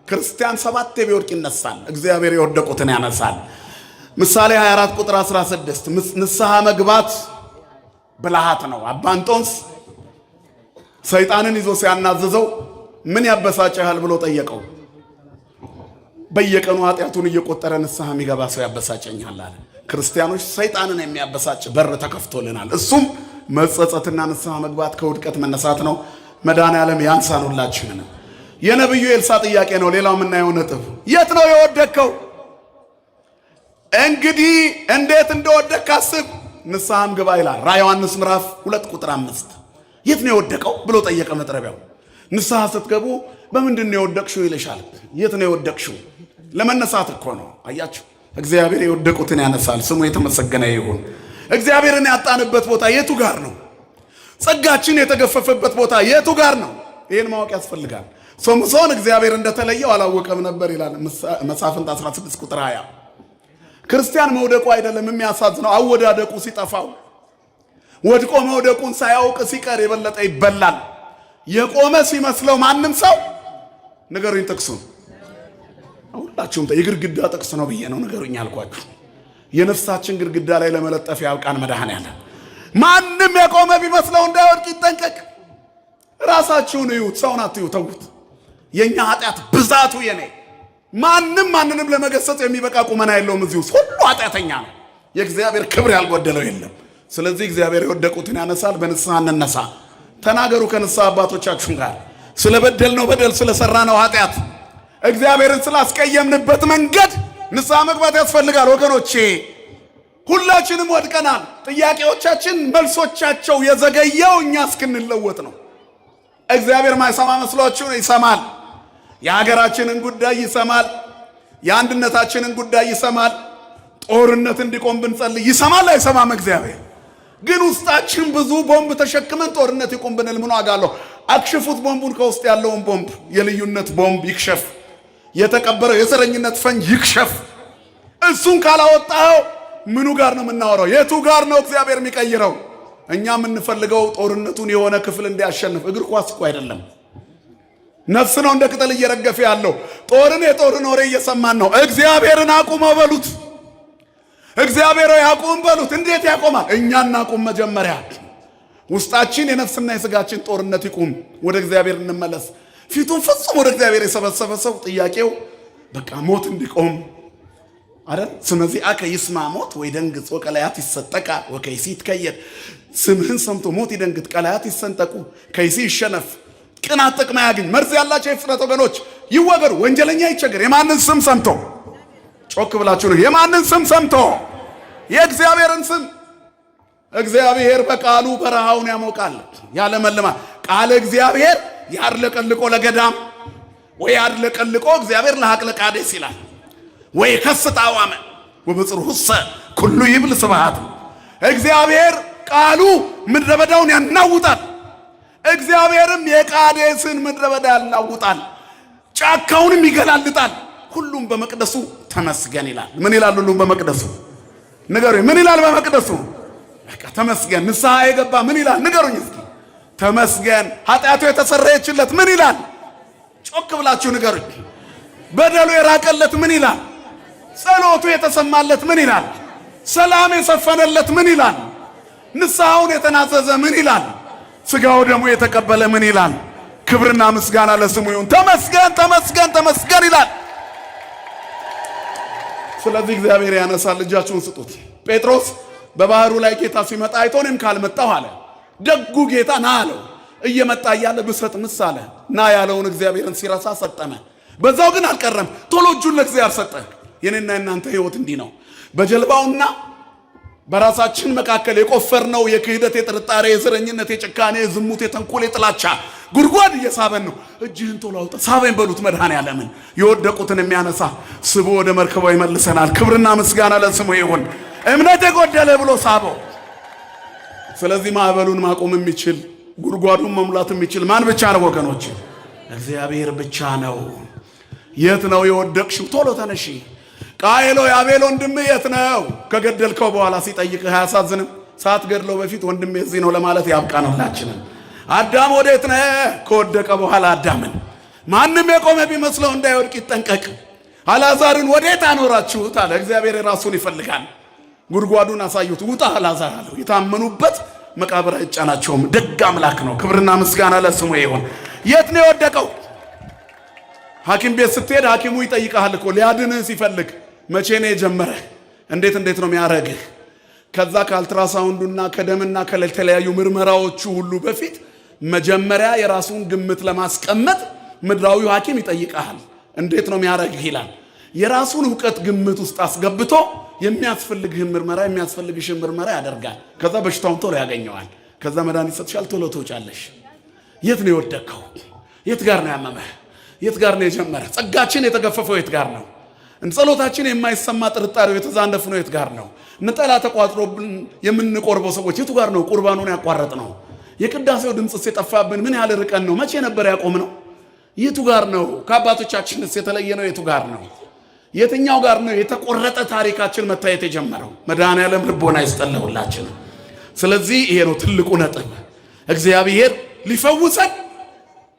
ክርስቲያን 7 ቢወድቅ ይነሳል። እግዚአብሔር የወደቁትን ያነሳል። ምሳሌ 24 ቁጥር 16 ንስሐ መግባት ብልሃት ነው። አባ እንጦንስ ሰይጣንን ይዞ ሲያናዝዘው ምን ያበሳጨሃል ብሎ ጠየቀው። በየቀኑ ኃጢአቱን እየቆጠረ ንስሐ የሚገባ ሰው ያበሳጨኛል አለ። ክርስቲያኖች ሰይጣንን የሚያበሳጭ በር ተከፍቶልናል። እሱም መጸጸትና ንስሐ መግባት ከውድቀት መነሳት ነው። መድኃኔዓለም ያንሳን ሁላችንን። የነብዩ ኤልሳ ጥያቄ ነው ሌላው የምናየው ነጥብ። የት ነው የወደቅከው? እንግዲህ እንዴት እንደወደቅክ አስብ ንስሐም ግባ ይላል ራዕየ ዮሐንስ ምዕራፍ 2 ቁጥር 5። የት ነው የወደቀው ብሎ ጠየቀ መጥረቢያው። ንስሐ ስትገቡ በምንድን ነው የወደቅሽው ይልሻል። የት ነው የወደቅሽው? ለመነሳት እኮ ነው። አያችሁ እግዚአብሔር የወደቁትን ያነሳል። ስሙ የተመሰገነ ይሁን። እግዚአብሔርን ያጣንበት ቦታ የቱ ጋር ነው? ጸጋችን የተገፈፈበት ቦታ የቱ ጋር ነው? ይህን ማወቅ ያስፈልጋል። ሶምሶን እግዚአብሔር እንደተለየው አላወቀም ነበር ይላል መሳፍንት 16 ቁጥር 20። ክርስቲያን መውደቁ አይደለም የሚያሳዝነው፣ አወዳደቁ ሲጠፋው። ወድቆ መውደቁን ሳያውቅ ሲቀር የበለጠ ይበላል። የቆመ ሲመስለው ማንም ሰው ንገሩኝ ጥቅሱን። ሁላችሁም የግድግዳ ጥቅስ ነው ብዬ ነው ንገሩኝ አልኳችሁ። የነፍሳችን ግድግዳ ላይ ለመለጠፍ ያብቃን መድኃኔዓለም። ማንም የቆመ ቢመስለው እንዳይወድቅ ይጠንቀቅ። ራሳችሁን እዩት፣ ሰውን አትዩ፣ ተዉት። የኛ ኃጢአት ብዛቱ የኔ ማንንም ለመገሰጽ የሚበቃ ቁመና የለውም። እዚህ ውስጥ ሁሉ ኃጢአተኛ ነው። የእግዚአብሔር ክብር ያልጎደለው የለም። ስለዚህ እግዚአብሔር የወደቁትን ያነሳል። በንስሐ እንነሳ። ተናገሩ ከንስሐ አባቶቻችሁ ጋር ስለበደልነው በደል፣ ስለሰራነው ኃጢአት፣ እግዚአብሔርን ስላስቀየምንበት መንገድ ንስሐ መግባት ያስፈልጋል ወገኖቼ። ሁላችንም ወድቀናል። ጥያቄዎቻችን መልሶቻቸው የዘገየው እኛ እስክንለወጥ ነው። እግዚአብሔር ማይሰማ መስሏችሁ? ይሰማል። የሀገራችንን ጉዳይ ይሰማል። የአንድነታችንን ጉዳይ ይሰማል። ጦርነት እንዲቆም ብንጸልይ ይሰማል አይሰማም? እግዚአብሔር ግን ውስጣችን ብዙ ቦምብ ተሸክመን ጦርነት ይቆም ብንል ምን ዋጋ አለው? አክሽፉት ቦምቡን። ከውስጥ ያለውን ቦምብ የልዩነት ቦምብ ይክሸፍ። የተቀበረው የዘረኝነት ፈንጅ ይክሸፍ። እሱን ካላወጣው ምኑ ጋር ነው የምናወራው? የቱ ጋር ነው እግዚአብሔር የሚቀይረው? እኛ የምንፈልገው ጦርነቱን የሆነ ክፍል እንዲያሸንፍ። እግር ኳስ እኮ አይደለም። ነፍስ ነው እንደ ቅጠል እየረገፈ ያለው። የጦርን ወሬ እየሰማን ነው። እግዚአብሔርን አቁመው በሉት። እግዚአብሔር ያቁም በሉት። እንዴት ያቆማል? እኛ እናቁም መጀመሪያ። ውስጣችን የነፍስና የስጋችን ጦርነት ይቁም። ወደ እግዚአብሔር እንመለስ። ፊቱን ፍጹም ወደ እግዚአብሔር የሰበሰበ ሰው ጥያቄው በቃ ሞት እንዲቆም አይደል? ስለዚህ አከ ይስማ ሞት ወይ ደንግጽ ወቀላያት ይሰጠቃ ወከይሲ ይትከየድ። ስምህን ሰምቶ ሞት ይደንግጥ፣ ቀላያት ይሰንጠቁ፣ ከይሲ ይሸነፍ። ቅናት ጥቅም ያገኝ። መርዝ ያላቸው የፍጥረት ወገኖች ይወገሩ። ወንጀለኛ ይቸገር። የማንን ስም ሰምቶ? ጮክ ብላችሁ ነው። የማንን ስም ሰምቶ? የእግዚአብሔርን ስም። እግዚአብሔር በቃሉ በረሃውን ያሞቃል፣ ያለመልማል። ቃለ እግዚአብሔር ያርለቀልቆ ለገዳም ወይ ያርለቀልቆ እግዚአብሔር ለሐቅለ ቃዴስ ይላል። ወይ ከስታዋመ ወበጽሩሰ ኩሉ ይብል ስብሐት። እግዚአብሔር ቃሉ ምድረ በዳውን ያናውጣል። እግዚአብሔርም የቃዴስን ምድረ በዳ ያናውጣል፣ ጫካውንም ይገላልጣል። ሁሉም በመቅደሱ ተመስገን ይላል። ምን ይላል? ሁሉም በመቅደሱ ንገሩኝ። ምን ይላል በመቅደሱ? በቃ ተመስገን። ንስሐ የገባ ምን ይላል? ንገሩኝ እስኪ። ተመስገን። ኃጢአቱ የተሰረየችለት ምን ይላል? ጮክ ብላችሁ ንገሩኝ። በደሉ የራቀለት ምን ይላል? ጸሎቱ የተሰማለት ምን ይላል? ሰላም የሰፈነለት ምን ይላል? ንስሐውን የተናዘዘ ምን ይላል? ስጋው ደግሞ የተቀበለ ምን ይላል? ክብርና ምስጋና ለስሙ ይሁን። ተመስገን ተመስገን ተመስገን ይላል። ስለዚህ እግዚአብሔር ያነሳል። እጃችሁን ስጡት። ጴጥሮስ በባህሩ ላይ ጌታ ሲመጣ አይቶ እኔም ካልመጣሁ አለ። ደጉ ጌታ ና አለው። እየመጣ እያለ ብሰጥ ምስ አለ። ና ያለውን እግዚአብሔርን ሲረሳ ሰጠመ። በዛው ግን አልቀረም። ቶሎ እጁን ለእግዚአብሔር ሰጠ። የኔና የናንተ ህይወት እንዲህ ነው። በጀልባውና በራሳችን መካከል የቆፈርነው የክህደት፣ የጥርጣሬ፣ የዘረኝነት፣ የጭካኔ፣ የዝሙት፣ የተንኮል፣ የጥላቻ ጉድጓድ እየሳበን ነው። እጅህን ቶሎ አውጣ። ሳበኝ በሉት መድኃኔዓለምን። የወደቁትን የሚያነሳ ስቦ ወደ መርከቧ ይመልሰናል። ክብርና ምስጋና ለስሙ ይሁን። እምነት የጎደለ ብሎ ሳበው። ስለዚህ ማዕበሉን ማቆም የሚችል ጉድጓዱን መሙላት የሚችል ማን ብቻ ነው ወገኖች? እግዚአብሔር ብቻ ነው። የት ነው የወደቅሽው? ቶሎ ተነሺ። ቃየሎ የአቤል ወንድም የት ነው? ከገደልከው በኋላ ሲጠይቅህ አያሳዝንም? ሳትገድለው በፊት ወንድሜ እዚህ ነው ለማለት ያብቃን ሁላችንም። አዳም ወዴት ነህ? ከወደቀ በኋላ አዳምን ማንም የቆመ ቢመስለው እንዳይወድቅ ይጠንቀቅ። አልዓዛርን ወዴት አኖራችሁት አለ። እግዚአብሔር ራሱን ይፈልጋል። ጉድጓዱን አሳዩት። ውጣ አልዓዛር አለው። የታመኑበት መቃብር አይጫናቸውም። ደግ አምላክ ነው። ክብርና ምስጋና ለስሙ ይሁን። የት ነው የወደቀው? ሐኪም ቤት ስትሄድ ሐኪሙ ይጠይቃል እኮ ሊያድንህ ሲፈልግ መቼ ነው የጀመረህ? እንዴት ነው የሚያረግህ? ከዛ ከአልትራሳውንዱና ከደምና ከተለያዩ ምርመራዎቹ ሁሉ በፊት መጀመሪያ የራሱን ግምት ለማስቀመጥ ምድራዊው ሐኪም ይጠይቃል። እንዴት ነው የሚያረግህ ይላል። የራሱን ዕውቀት ግምት ውስጥ አስገብቶ የሚያስፈልግህን ምርመራ ያደርጋል። ከዛ በሽታውን ቶሎ ያገኘዋል። ከዛ መድኃኒት ሰጥሻል፣ ቶሎ ትወጫለሽ። የት ነው የወደቅከው? የት ጋር ነው ያመመህ? የት ጋር ነው የጀመረ? ጸጋችን የተገፈፈው የት ጋር ነው? ጸሎታችን የማይሰማ ጥርጣሬው የተዛነፍነው የት ጋር ነው? ነጠላ ተቋጥሮብን የምንቆርበው ሰዎች የቱ ጋር ነው ቁርባኑን ያቋረጥ ነው? የቅዳሴው ድምፅስ የጠፋብን ምን ያህል ርቀን ነው? መቼ ነበር ያቆምነው? የቱ ጋር ነው? ከአባቶቻችንስ የተለየ ነው የቱ ጋር ነው? የትኛው ጋር ነው የተቆረጠ ታሪካችን መታየት የጀመረው? መድኃኔዓለም ልቦና ይስጠለውላችን። ስለዚህ ይሄ ነው ትልቁ ነጥብ። እግዚአብሔር ሊፈውሰን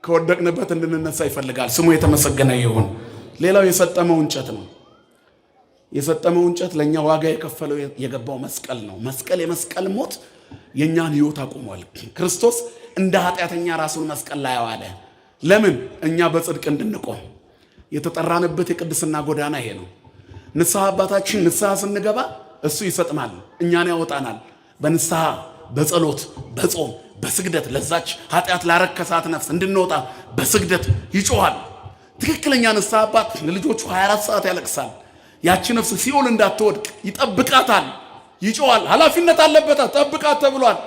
ከወደቅንበት እንድንነሳ ይፈልጋል። ስሙ የተመሰገነ ይሁን። ሌላው የሰጠመው እንጨት ነው። የሰጠመው እንጨት ለኛ ዋጋ የከፈለው የገባው መስቀል ነው። የመስቀል ሞት የኛን ሕይወት አቁሟል። ክርስቶስ እንደ ኃጢአተኛ ራሱን መስቀል ላይ አዋለ። ለምን? እኛ በጽድቅ እንድንቆም። የተጠራንበት የቅድስና ጎዳና ይሄ ነው። ንስሐ አባታችን ንስሐ ስንገባ እሱ ይሰጥማል፣ እኛን ያወጣናል። በንስሐ በጸሎት በጾም በስግደት ለዛች ኃጢአት ላረከሳት ነፍስ እንድንወጣ በስግደት ይጮሃል። ትክክለኛ ንስሐ አባት ለልጆቹ 24 ሰዓት ያለቅሳል። ያቺ ነፍስ ሲኦል እንዳትወድቅ ይጠብቃታል፣ ይጮሃል። ኃላፊነት አለበት፣ ጠብቃት ተብሏል።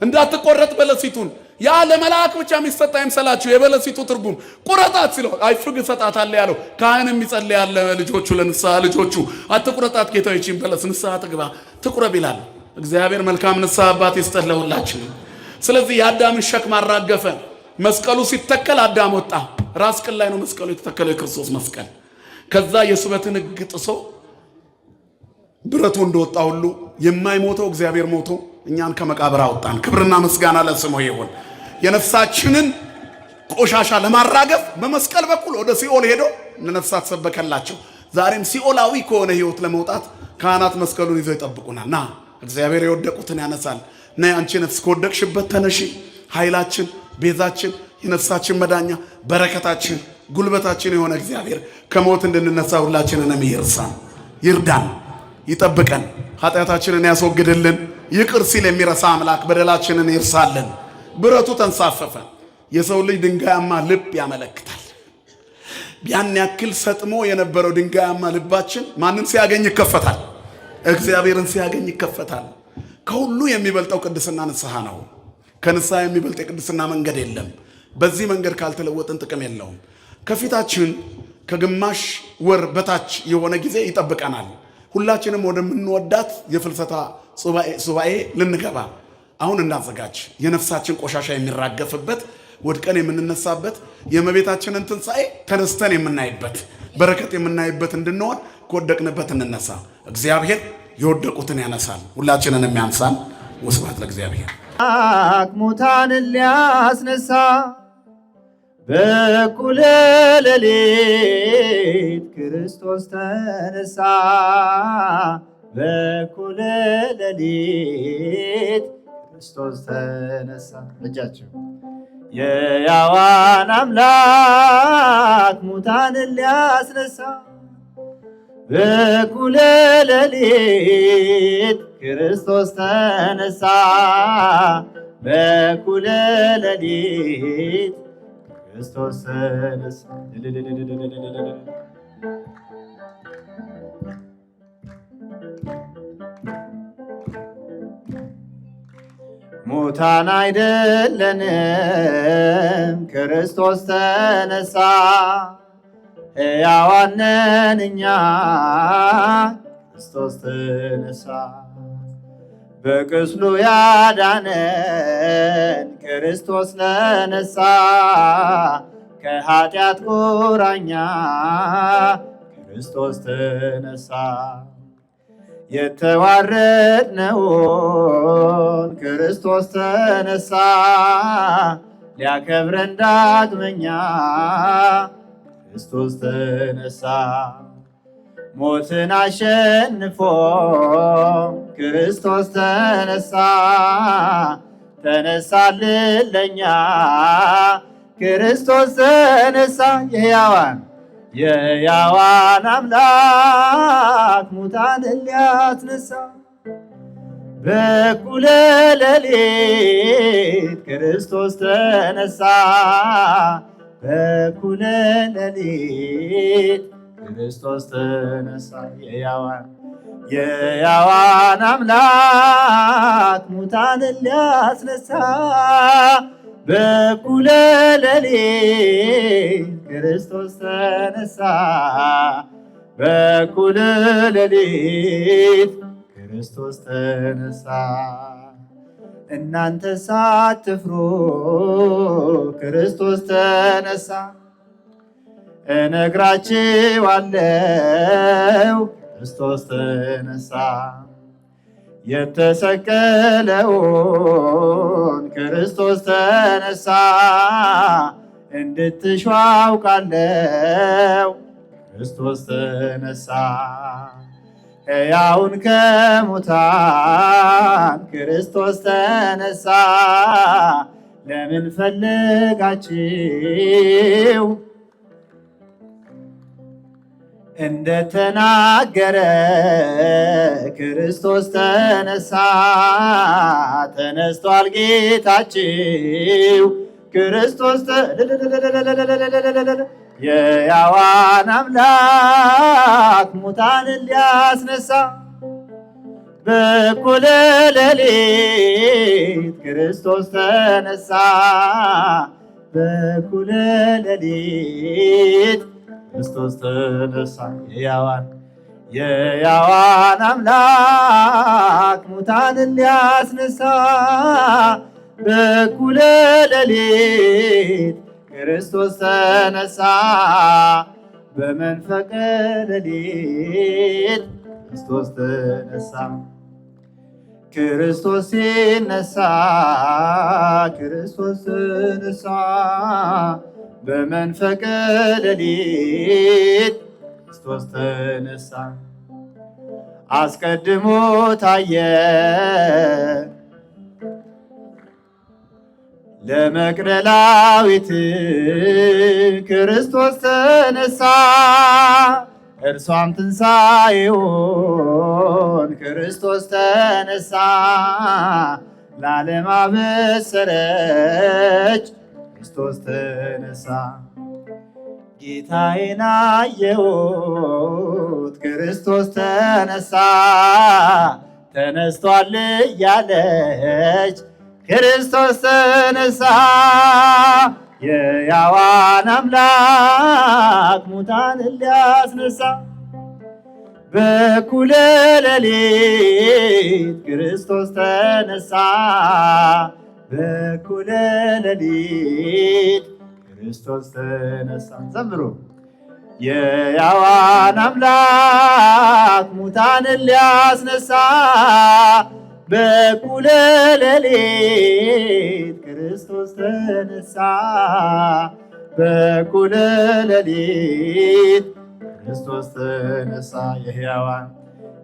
እንዳትቆረጥ በለሲቱን ያ ለመላእክ ብቻ የሚሰጥ አይምሰላችሁ። የበለሲቱ ትርጉም ቁረጣት ሲለው አይፍግ እሰጣታለሁ ያለው ካህንም ይጸልያል ልጆቹ ለንስሐ ልጆቹ አትቁረጣት ጌታ ይቺን በለስ ንስሐ ትግባ ትቁረብ ይላል። እግዚአብሔር መልካም ንስሐ አባት ይስጠን ለሁላችንም። ስለዚህ የአዳምን ሸክም አራገፈ። መስቀሉ ሲተከል አዳም ወጣ። ራስ ቅል ላይ ነው መስቀሉ የተተከለው፣ የክርስቶስ መስቀል። ከዛ የስበትን ሕግ ጥሶ ብረቱ እንደወጣ ሁሉ የማይሞተው እግዚአብሔር ሞቶ እኛን ከመቃብር አወጣን። ክብርና ምስጋና ለስሙ ይሁን። የነፍሳችንን ቆሻሻ ለማራገፍ በመስቀል በኩል ወደ ሲኦል ሄዶ ለነፍሳት ሰበከላቸው። ዛሬም ሲኦላዊ ከሆነ ህይወት ለመውጣት ካህናት መስቀሉን ይዘው ይጠብቁናል። ና እግዚአብሔር የወደቁትን ያነሳል። ና አንቺ ነፍስ ከወደቅሽበት ተነሺ። ኃይላችን፣ ቤዛችን፣ የነፍሳችን መዳኛ፣ በረከታችን፣ ጉልበታችን የሆነ እግዚአብሔር ከሞት እንድንነሳ ሁላችንንም ይርዳን፣ ይጠብቀን፣ ኃጢአታችንን ያስወግድልን። ይቅር ሲል የሚረሳ አምላክ በደላችንን ይርሳልን። ብረቱ ተንሳፈፈ። የሰው ልጅ ድንጋያማ ልብ ያመለክታል። ያን ያክል ሰጥሞ የነበረው ድንጋያማ ልባችን ማንን ሲያገኝ ይከፈታል? እግዚአብሔርን ሲያገኝ ይከፈታል። ከሁሉ የሚበልጠው ቅድስና ንስሐ ነው። ከንስሐ የሚበልጥ የቅድስና መንገድ የለም። በዚህ መንገድ ካልተለወጥን ጥቅም የለውም። ከፊታችን ከግማሽ ወር በታች የሆነ ጊዜ ይጠብቀናል። ሁላችንም ወደምንወዳት የፍልሰታ ሱባኤ ልንገባ አሁን እናዘጋጅ። የነፍሳችን ቆሻሻ የሚራገፍበት፣ ወድቀን የምንነሳበት፣ የእመቤታችንን ትንሣኤ ተነስተን የምናይበት፣ በረከት የምናይበት እንድንሆን ከወደቅንበት እንነሳ። እግዚአብሔር የወደቁትን ያነሳል፣ ሁላችንን የሚያንሳን። ወስብሐት ለእግዚአብሔር። ሙታንን ሊያስነሳ በእኩለ ሌሊት ክርስቶስ ተነሳ። በእኩለ ሌሊት ክርስቶስ ተነሳ። እጃቸው የሕያዋን አምላክ ሙታንን ሊያስነሳ በእኩለ ሌሊት ክርስቶስ ተነሳ። በእኩለ ሌሊት ክርስቶስ ተነሳ። ሙታን አይደለንም፣ ክርስቶስ ተነሳ። ሕያዋን ነን እኛ፣ ክርስቶስ ተነሳ። በቅስሉ ያዳነን ክርስቶስ ተነሳ። ከኃጢአት ቁራኛ ክርስቶስ ተነሳ። የተዋረድነውን ክርስቶስ ተነሳ። ሊያከብረን ዳግመኛ ክርስቶስ ተነሳ። ሞትን አሸንፎ ክርስቶስ ተነሳ። ተነሳልን ለኛ ክርስቶስ ተነሳ። የሕያዋን የሕያዋን አምላክ ሙታንን ሊያስነሳ በእኩለ ሌሊት ክርስቶስ ተነሳ። በእኩለ ሌሊት ክርስቶስ ተነሳ። የሕያዋን አምላክ ሙታንን ሊያስነሳ በእኩለ ሌሊት ክርስቶስ ተነሳ። በእኩለ ሌሊት ክርስቶስ ተነሳ። እናንተ ሳትፍሩ ክርስቶስ ተነሳ። እነግራችኋለሁ ክርስቶስ ተነሳ። የተሰቀለውን ክርስቶስ ተነሳ። እንድትሹ አውቃለሁ ክርስቶስ ተነሳ። ሕያውን ከሙታን ክርስቶስ ተነሳ። ለምን ፈልጋችሁ እንደተናገረ ክርስቶስ ተነሳ። ተነስቷል ጌታችሁ ክርስቶስ የሕያዋን አምላክ ሙታንን ሊያስነሳ በእኩለ ሌሊት ክርስቶስ ተነሳ። በእኩለ ሌሊት ክርስቶስ ተነሳ። የሕያዋን አምላክ ሙታንን ሊያስነሳ በእኩለ ሌሊት ክርስቶስ ተነሳ። በመንፈቀ ሌሊት ክርስቶስ ተነሳ። ክርስቶስ ሲነሳ ክርስቶስ ተነሳ። በመንፈቀ ሌሊት ክርስቶስ ተነሳ። አስቀድሞ ታየ ለመቅደላዊት ክርስቶስ ተነሳ። እርሷም ትንሣኤውን ክርስቶስ ተነሳ። ለዓለም አበሰረች ክርስቶስ ተነሳ። ጌታዬን አየሁት ክርስቶስ ተነሳ። ተነስቷል እያለች ክርስቶስ ተነሳ። የሕያዋን አምላክ ሙታንን ሊያስነሳ በእኩለ ሌሊት ክርስቶስ ተነሳ። በእኩለ ሌሊት ክርስቶስ ተነሳ። ዘምሩ። የሕያዋን አምላክ ሙታንን ሊያስነሳ በእኩለ ሌሊት ክርስቶስ ተነሳ። በእኩለ ሌሊት ክርስቶስ ተነሳ።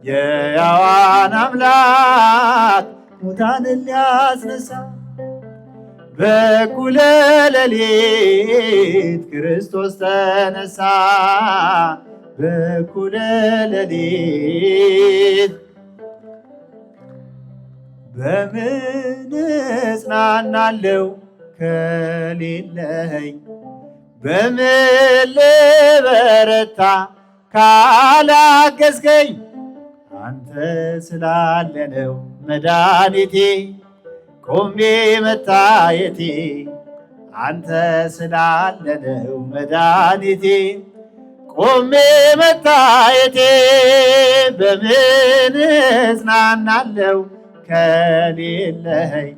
የሕያዋን አምላክ ሙታንን ሊያስነሳ በእኩለ ሌሊት ክርስቶስ ተነሳ። በእኩለ ሌሊት በምን እጽናናለሁ ከሌለኝ? በምን ልበረታ ካላገዝከኝ? አንተ ስላለ ነው መድኃኒቴ ቆሜ መታየቴ። አንተ ስላለ ነው መድኃኒቴ ቆሜ መታየቴ። በምን እጽናናለሁ ከሌለኝ?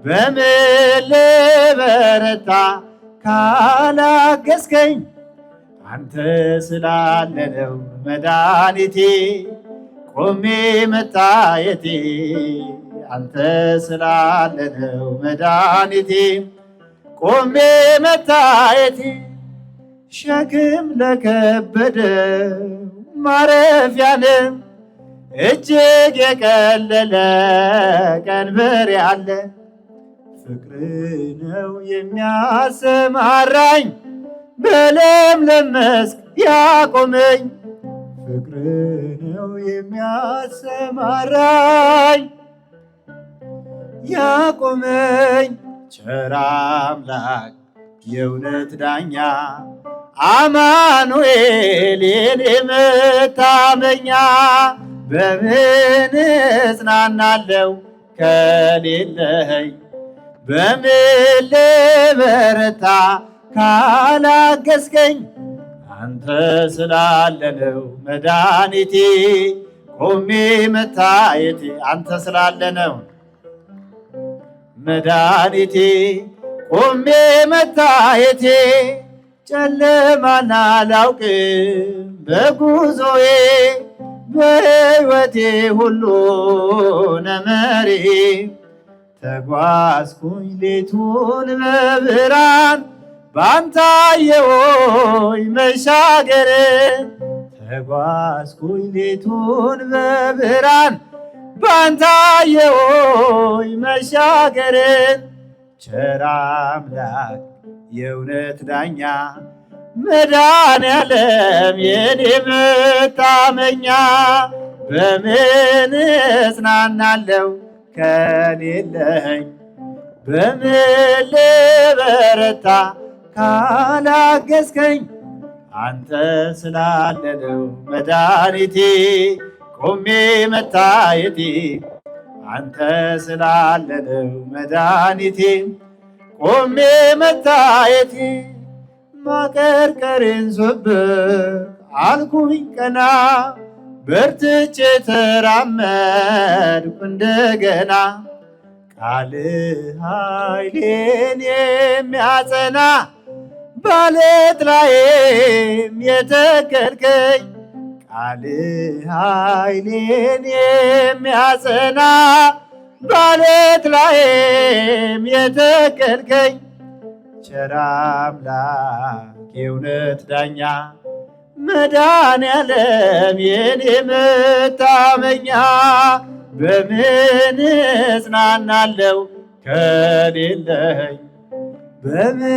በምን ልበረታ ካላገዝከኝ? አንተ ስላለ ነው መድኃኒቴ ቆሜ መታየቴ። አንተ ስላለ ነው መድኃኒቴ ቆሜ መታየቴ። ሸክም ለከበደው ማረፊያ ነህ፣ እጅግ የቀለለ ቀንበር ያለ። ፍቅር ነው የሚያሰማራኝ በለምለም መስክ ያቆመኝ ፍቅር ነው የሚያሰማራኝ ያቆመኝ ቸር አምላክ የእውነት ዳኛ አማኑኤል የኔ መታመኛ በምን እጽናናለሁ ከሌለኸኝ በምን ልበረታ ካላገዝከኝ አንተ ስላለ ነው መድኃኒቴ ቆሜ መታየቴ አንተ ስላለ ነው መድኃኒቴ ቆሜ መታየቴ ጨለማን አላውቅም በጉዞዬ በሕይወቴ ሁሉ ነመሬ ተጓዝኩኝ ሌቱን በብርሃን ባንተ አየሁኝ መሻገር ተጓዝኩኝ ሌቱን በብርሃን ባንተ አየሁኝ መሻገርን ቸር አምላክ የእውነት ዳኛ መድኃኔዓለም የኔ መታመኛ በምን እጽናናለሁ ከሌለኸኝ በምን ልበረታ ካላገዝከኝ አንተ ስላለ ነው መድኃኒቴ ቆሜ መታየቴ አንተ ስላለ ነው መድኃኒቴ ቆሜ መታየቴ ማቀርቀሬን ዞብር አልኩኝ ቀና በርትቼ ተራመድኩ እንደገና ቃልህ ኃይሌን የሚያጸና በዓለት ላይም የተከልከኝ ቃልህ ኃይሌን የሚያጸና በዓለት ላይም የተከልከኝ ቸር አምላክ የእውነት ዳኛ መድኃኔዓለም የኔ መታመኛ በምን እጽናናለሁ ከሌለኸኝ በምን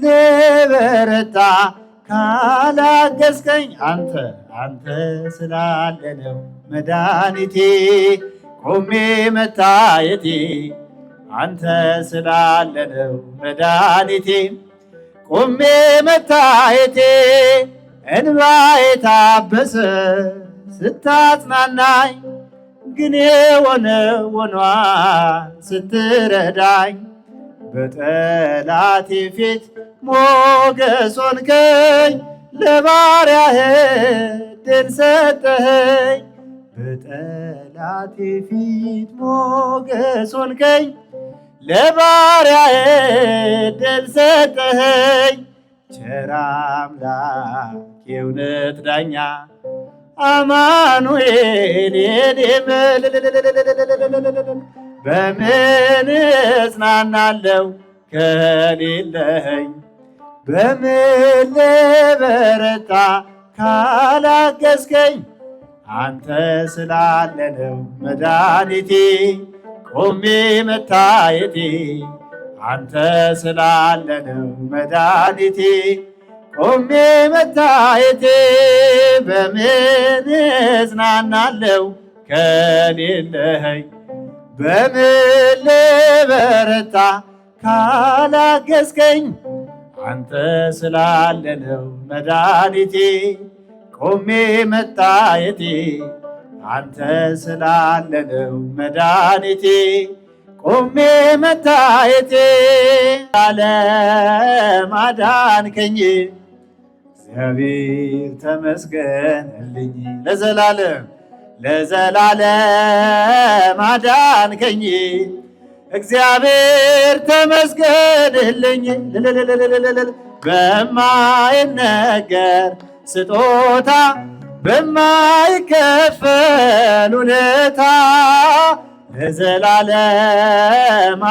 ልበረታ ካላገዝከኝ አንተ ስላለ ነው መድኃኒቴ ቆሜ መታየቴ አንተ ስላለ ነው መድኃኒቴ ቆሜ መታየቴ እንባዬ ታበሰ ስታጽናናኝ ግን የሆነው ሆኗል ስትረዳኝ በጠላቴ ፊት ሞገስ ሆንከኝ ለባሪያህ ድል ሰጠኸኝ በጠላቴ ፊት ሞገስ ሆንከኝ ለባሪያህ ድል ሰጠኸኝ ቸር አምላክ የእውነት ዳኛ አማኑኤል የኔ በምን እጽናናለሁ ከሌለኸኝ በምን ልበረታ ካላገዝከኝ አንተ ስላለ ነው መድኃኒቴ ቆሜ መታየቴ አንተ ስላለ ነው መድኃኒቴ ቆሜ መታየቴ በምን እጽናናለሁ ከሌለኸኝ በምን ልበረታ ካላገዝከኝ አንተ ስላለ ነው መድኃኒቴ ቆሜ መታየቴ አንተ ስላለ ነው መድኃኒቴ ቆሜ መታየቴ ዓለም አዳንከኝ እግዚአብሔር ተመስገንልኝ ለዘላለም አዳንከኝ እግዚአብሔር ተመስገንልኝ በማይነገር ስጦታ በማይከፈል ውለታ ለዘላለም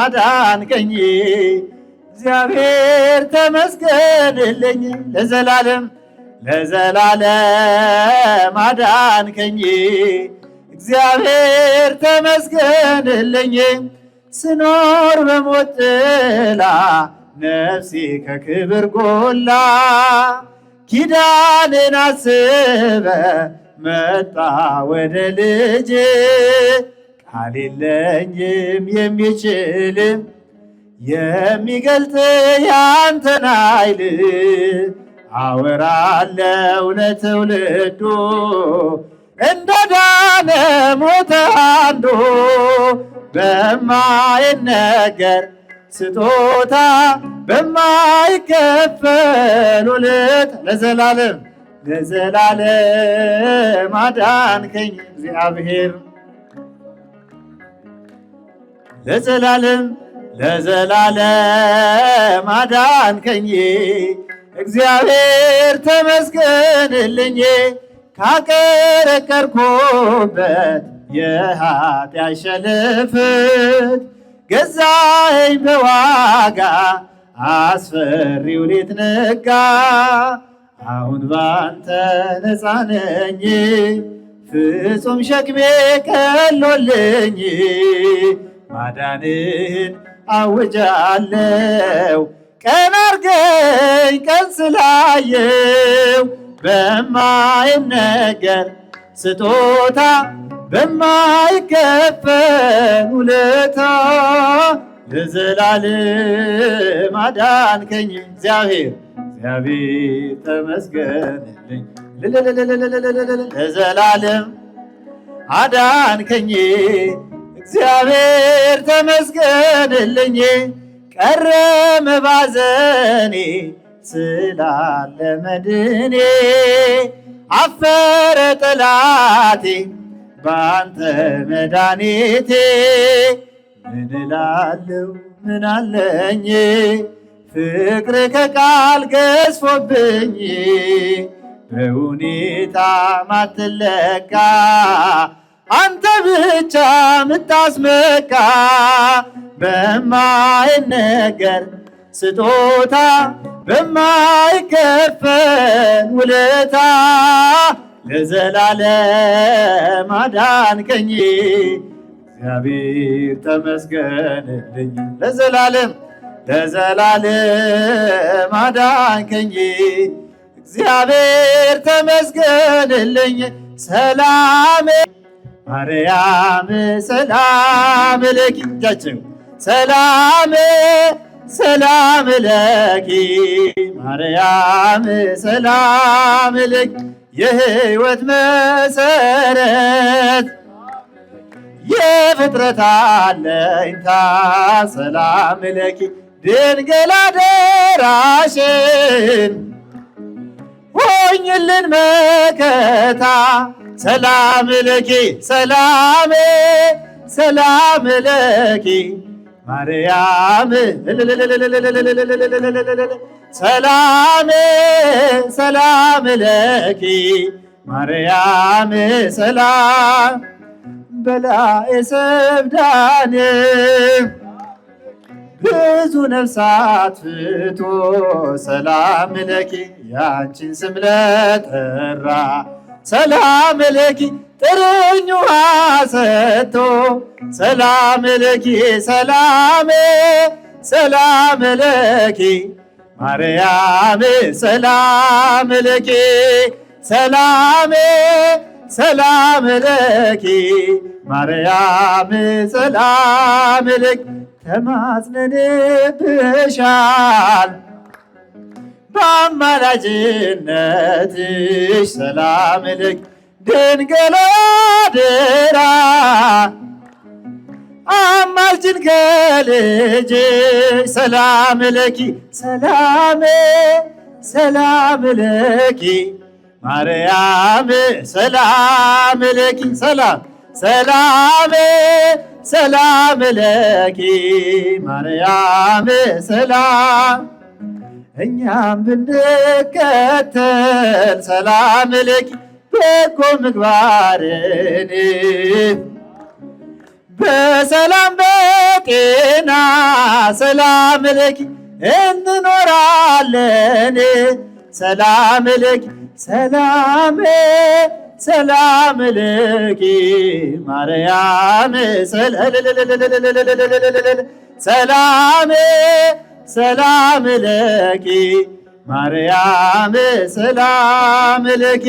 አዳንከኝ እግዚአብሔር ተመስገንልኝ ለዘላለም አዳንከኝ እግዚአብሔር ተመስገንልኝ ስኖር በሞት ጥላ ነፍሴ ከክብር ጎላ ኪዳንን አስበ መጣ ወደ ልጅ ቃል የለኝም የሚችልም የሚገልጥ ያንተን ኃይል አወራለው ለትውልዱ እንደዳነ ሞተ አንዱ በማይነገር ስጦታ በማይከፈል ውለታ ለዘላለም ለዘላለም አዳንከኝ እግዚአብሔር ለዘላለም ለዘላለም አዳንከኝ እግዚአብሔር ተመስገንልኝ ካቀረቀርኩበት የኃጢአት ሸለፈት ገዛኸኝ በዋጋ አስፈሪው ሌት ነጋ አሁን ባንተ ነፃ ነኝ ፍጹም ሸክሜ ቀሎልኝ ማዳንህን አውጃለሁ ቀን አርገኝ ቀን ስላየው በማይነገር ስጦታ በማይከፈል ውለታ ለዘላለም አዳንከኝ እግዚአብሔር እግዚአብሔር ተመስገንልኝ ለዘላለም አዳንከኝ እግዚአብሔር ተመስገንልኝ ቀረ መባዘኔ ስላለ መድኔ አፈረ ጠላቴ ባንተ መድኃኒቴ ምን እላለሁ ምን አለኝ ፍቅር ከቃል ገዝፎብኝ በሁኔታ ማትለካ አንተ ብቻ ምታስመካ በማይነገር ስጦታ በማይከፈል ውለታ ለዘላለም አዳንከኝ እግዚአብሔር ተመስገንልኝ ለዘላለም ለዘላለም አዳንከኝ እግዚአብሔር ተመስገንልኝ ሰላም ማርያም ሰላም ለኪ እጃቸው ሰላም ሰላም ለኪ ማርያም ሰላም ለኪ የሕይወት መሰረት የፍጥረት አለኝታ ሰላም ለኪ ድንግል አደራሽን ሆኝልን መከታ ሰላም ለኪ ሰላም ሰላም ለኪ ማርያም ሰላም ሰላም ለኪ ማርያም ሰላም በላዔ ሰብዳን ብዙ ነፍሳት ፍቶ ሰላም ለኪ ያንቺን ስም ለጠራ ሰላም ለኪ ጥርኝ ውሃ ሰጥቶ ሰላም ለኪ ሰላም ሰላም ለኪ ማርያም ሰላም ለኪ ሰላም ሰላም ለኪ ማርያም ሰላም ለኪ ተማጽነንብሻል በአማላጅነትሽ ሰላም ለኪ ድንግል አደራ አማልጅን ከልጅሽ ሰላም ለኪ ሰላም ሰላም ለኪ ማርያም ሰላም ለኪ ሰላም ሰላም ሰላም ለኪ ማርያም ሰላም እኛም ብንከተል ሰላም ለኪ በጎ ምግባርን በሰላም በጤና ሰላም ለኪ እንኖራለን ሰላም ለኪ ሰላም ሰላም ለኪ ማርያም ሰላም ሰላም ለኪ ማርያም ሰላም ለኪ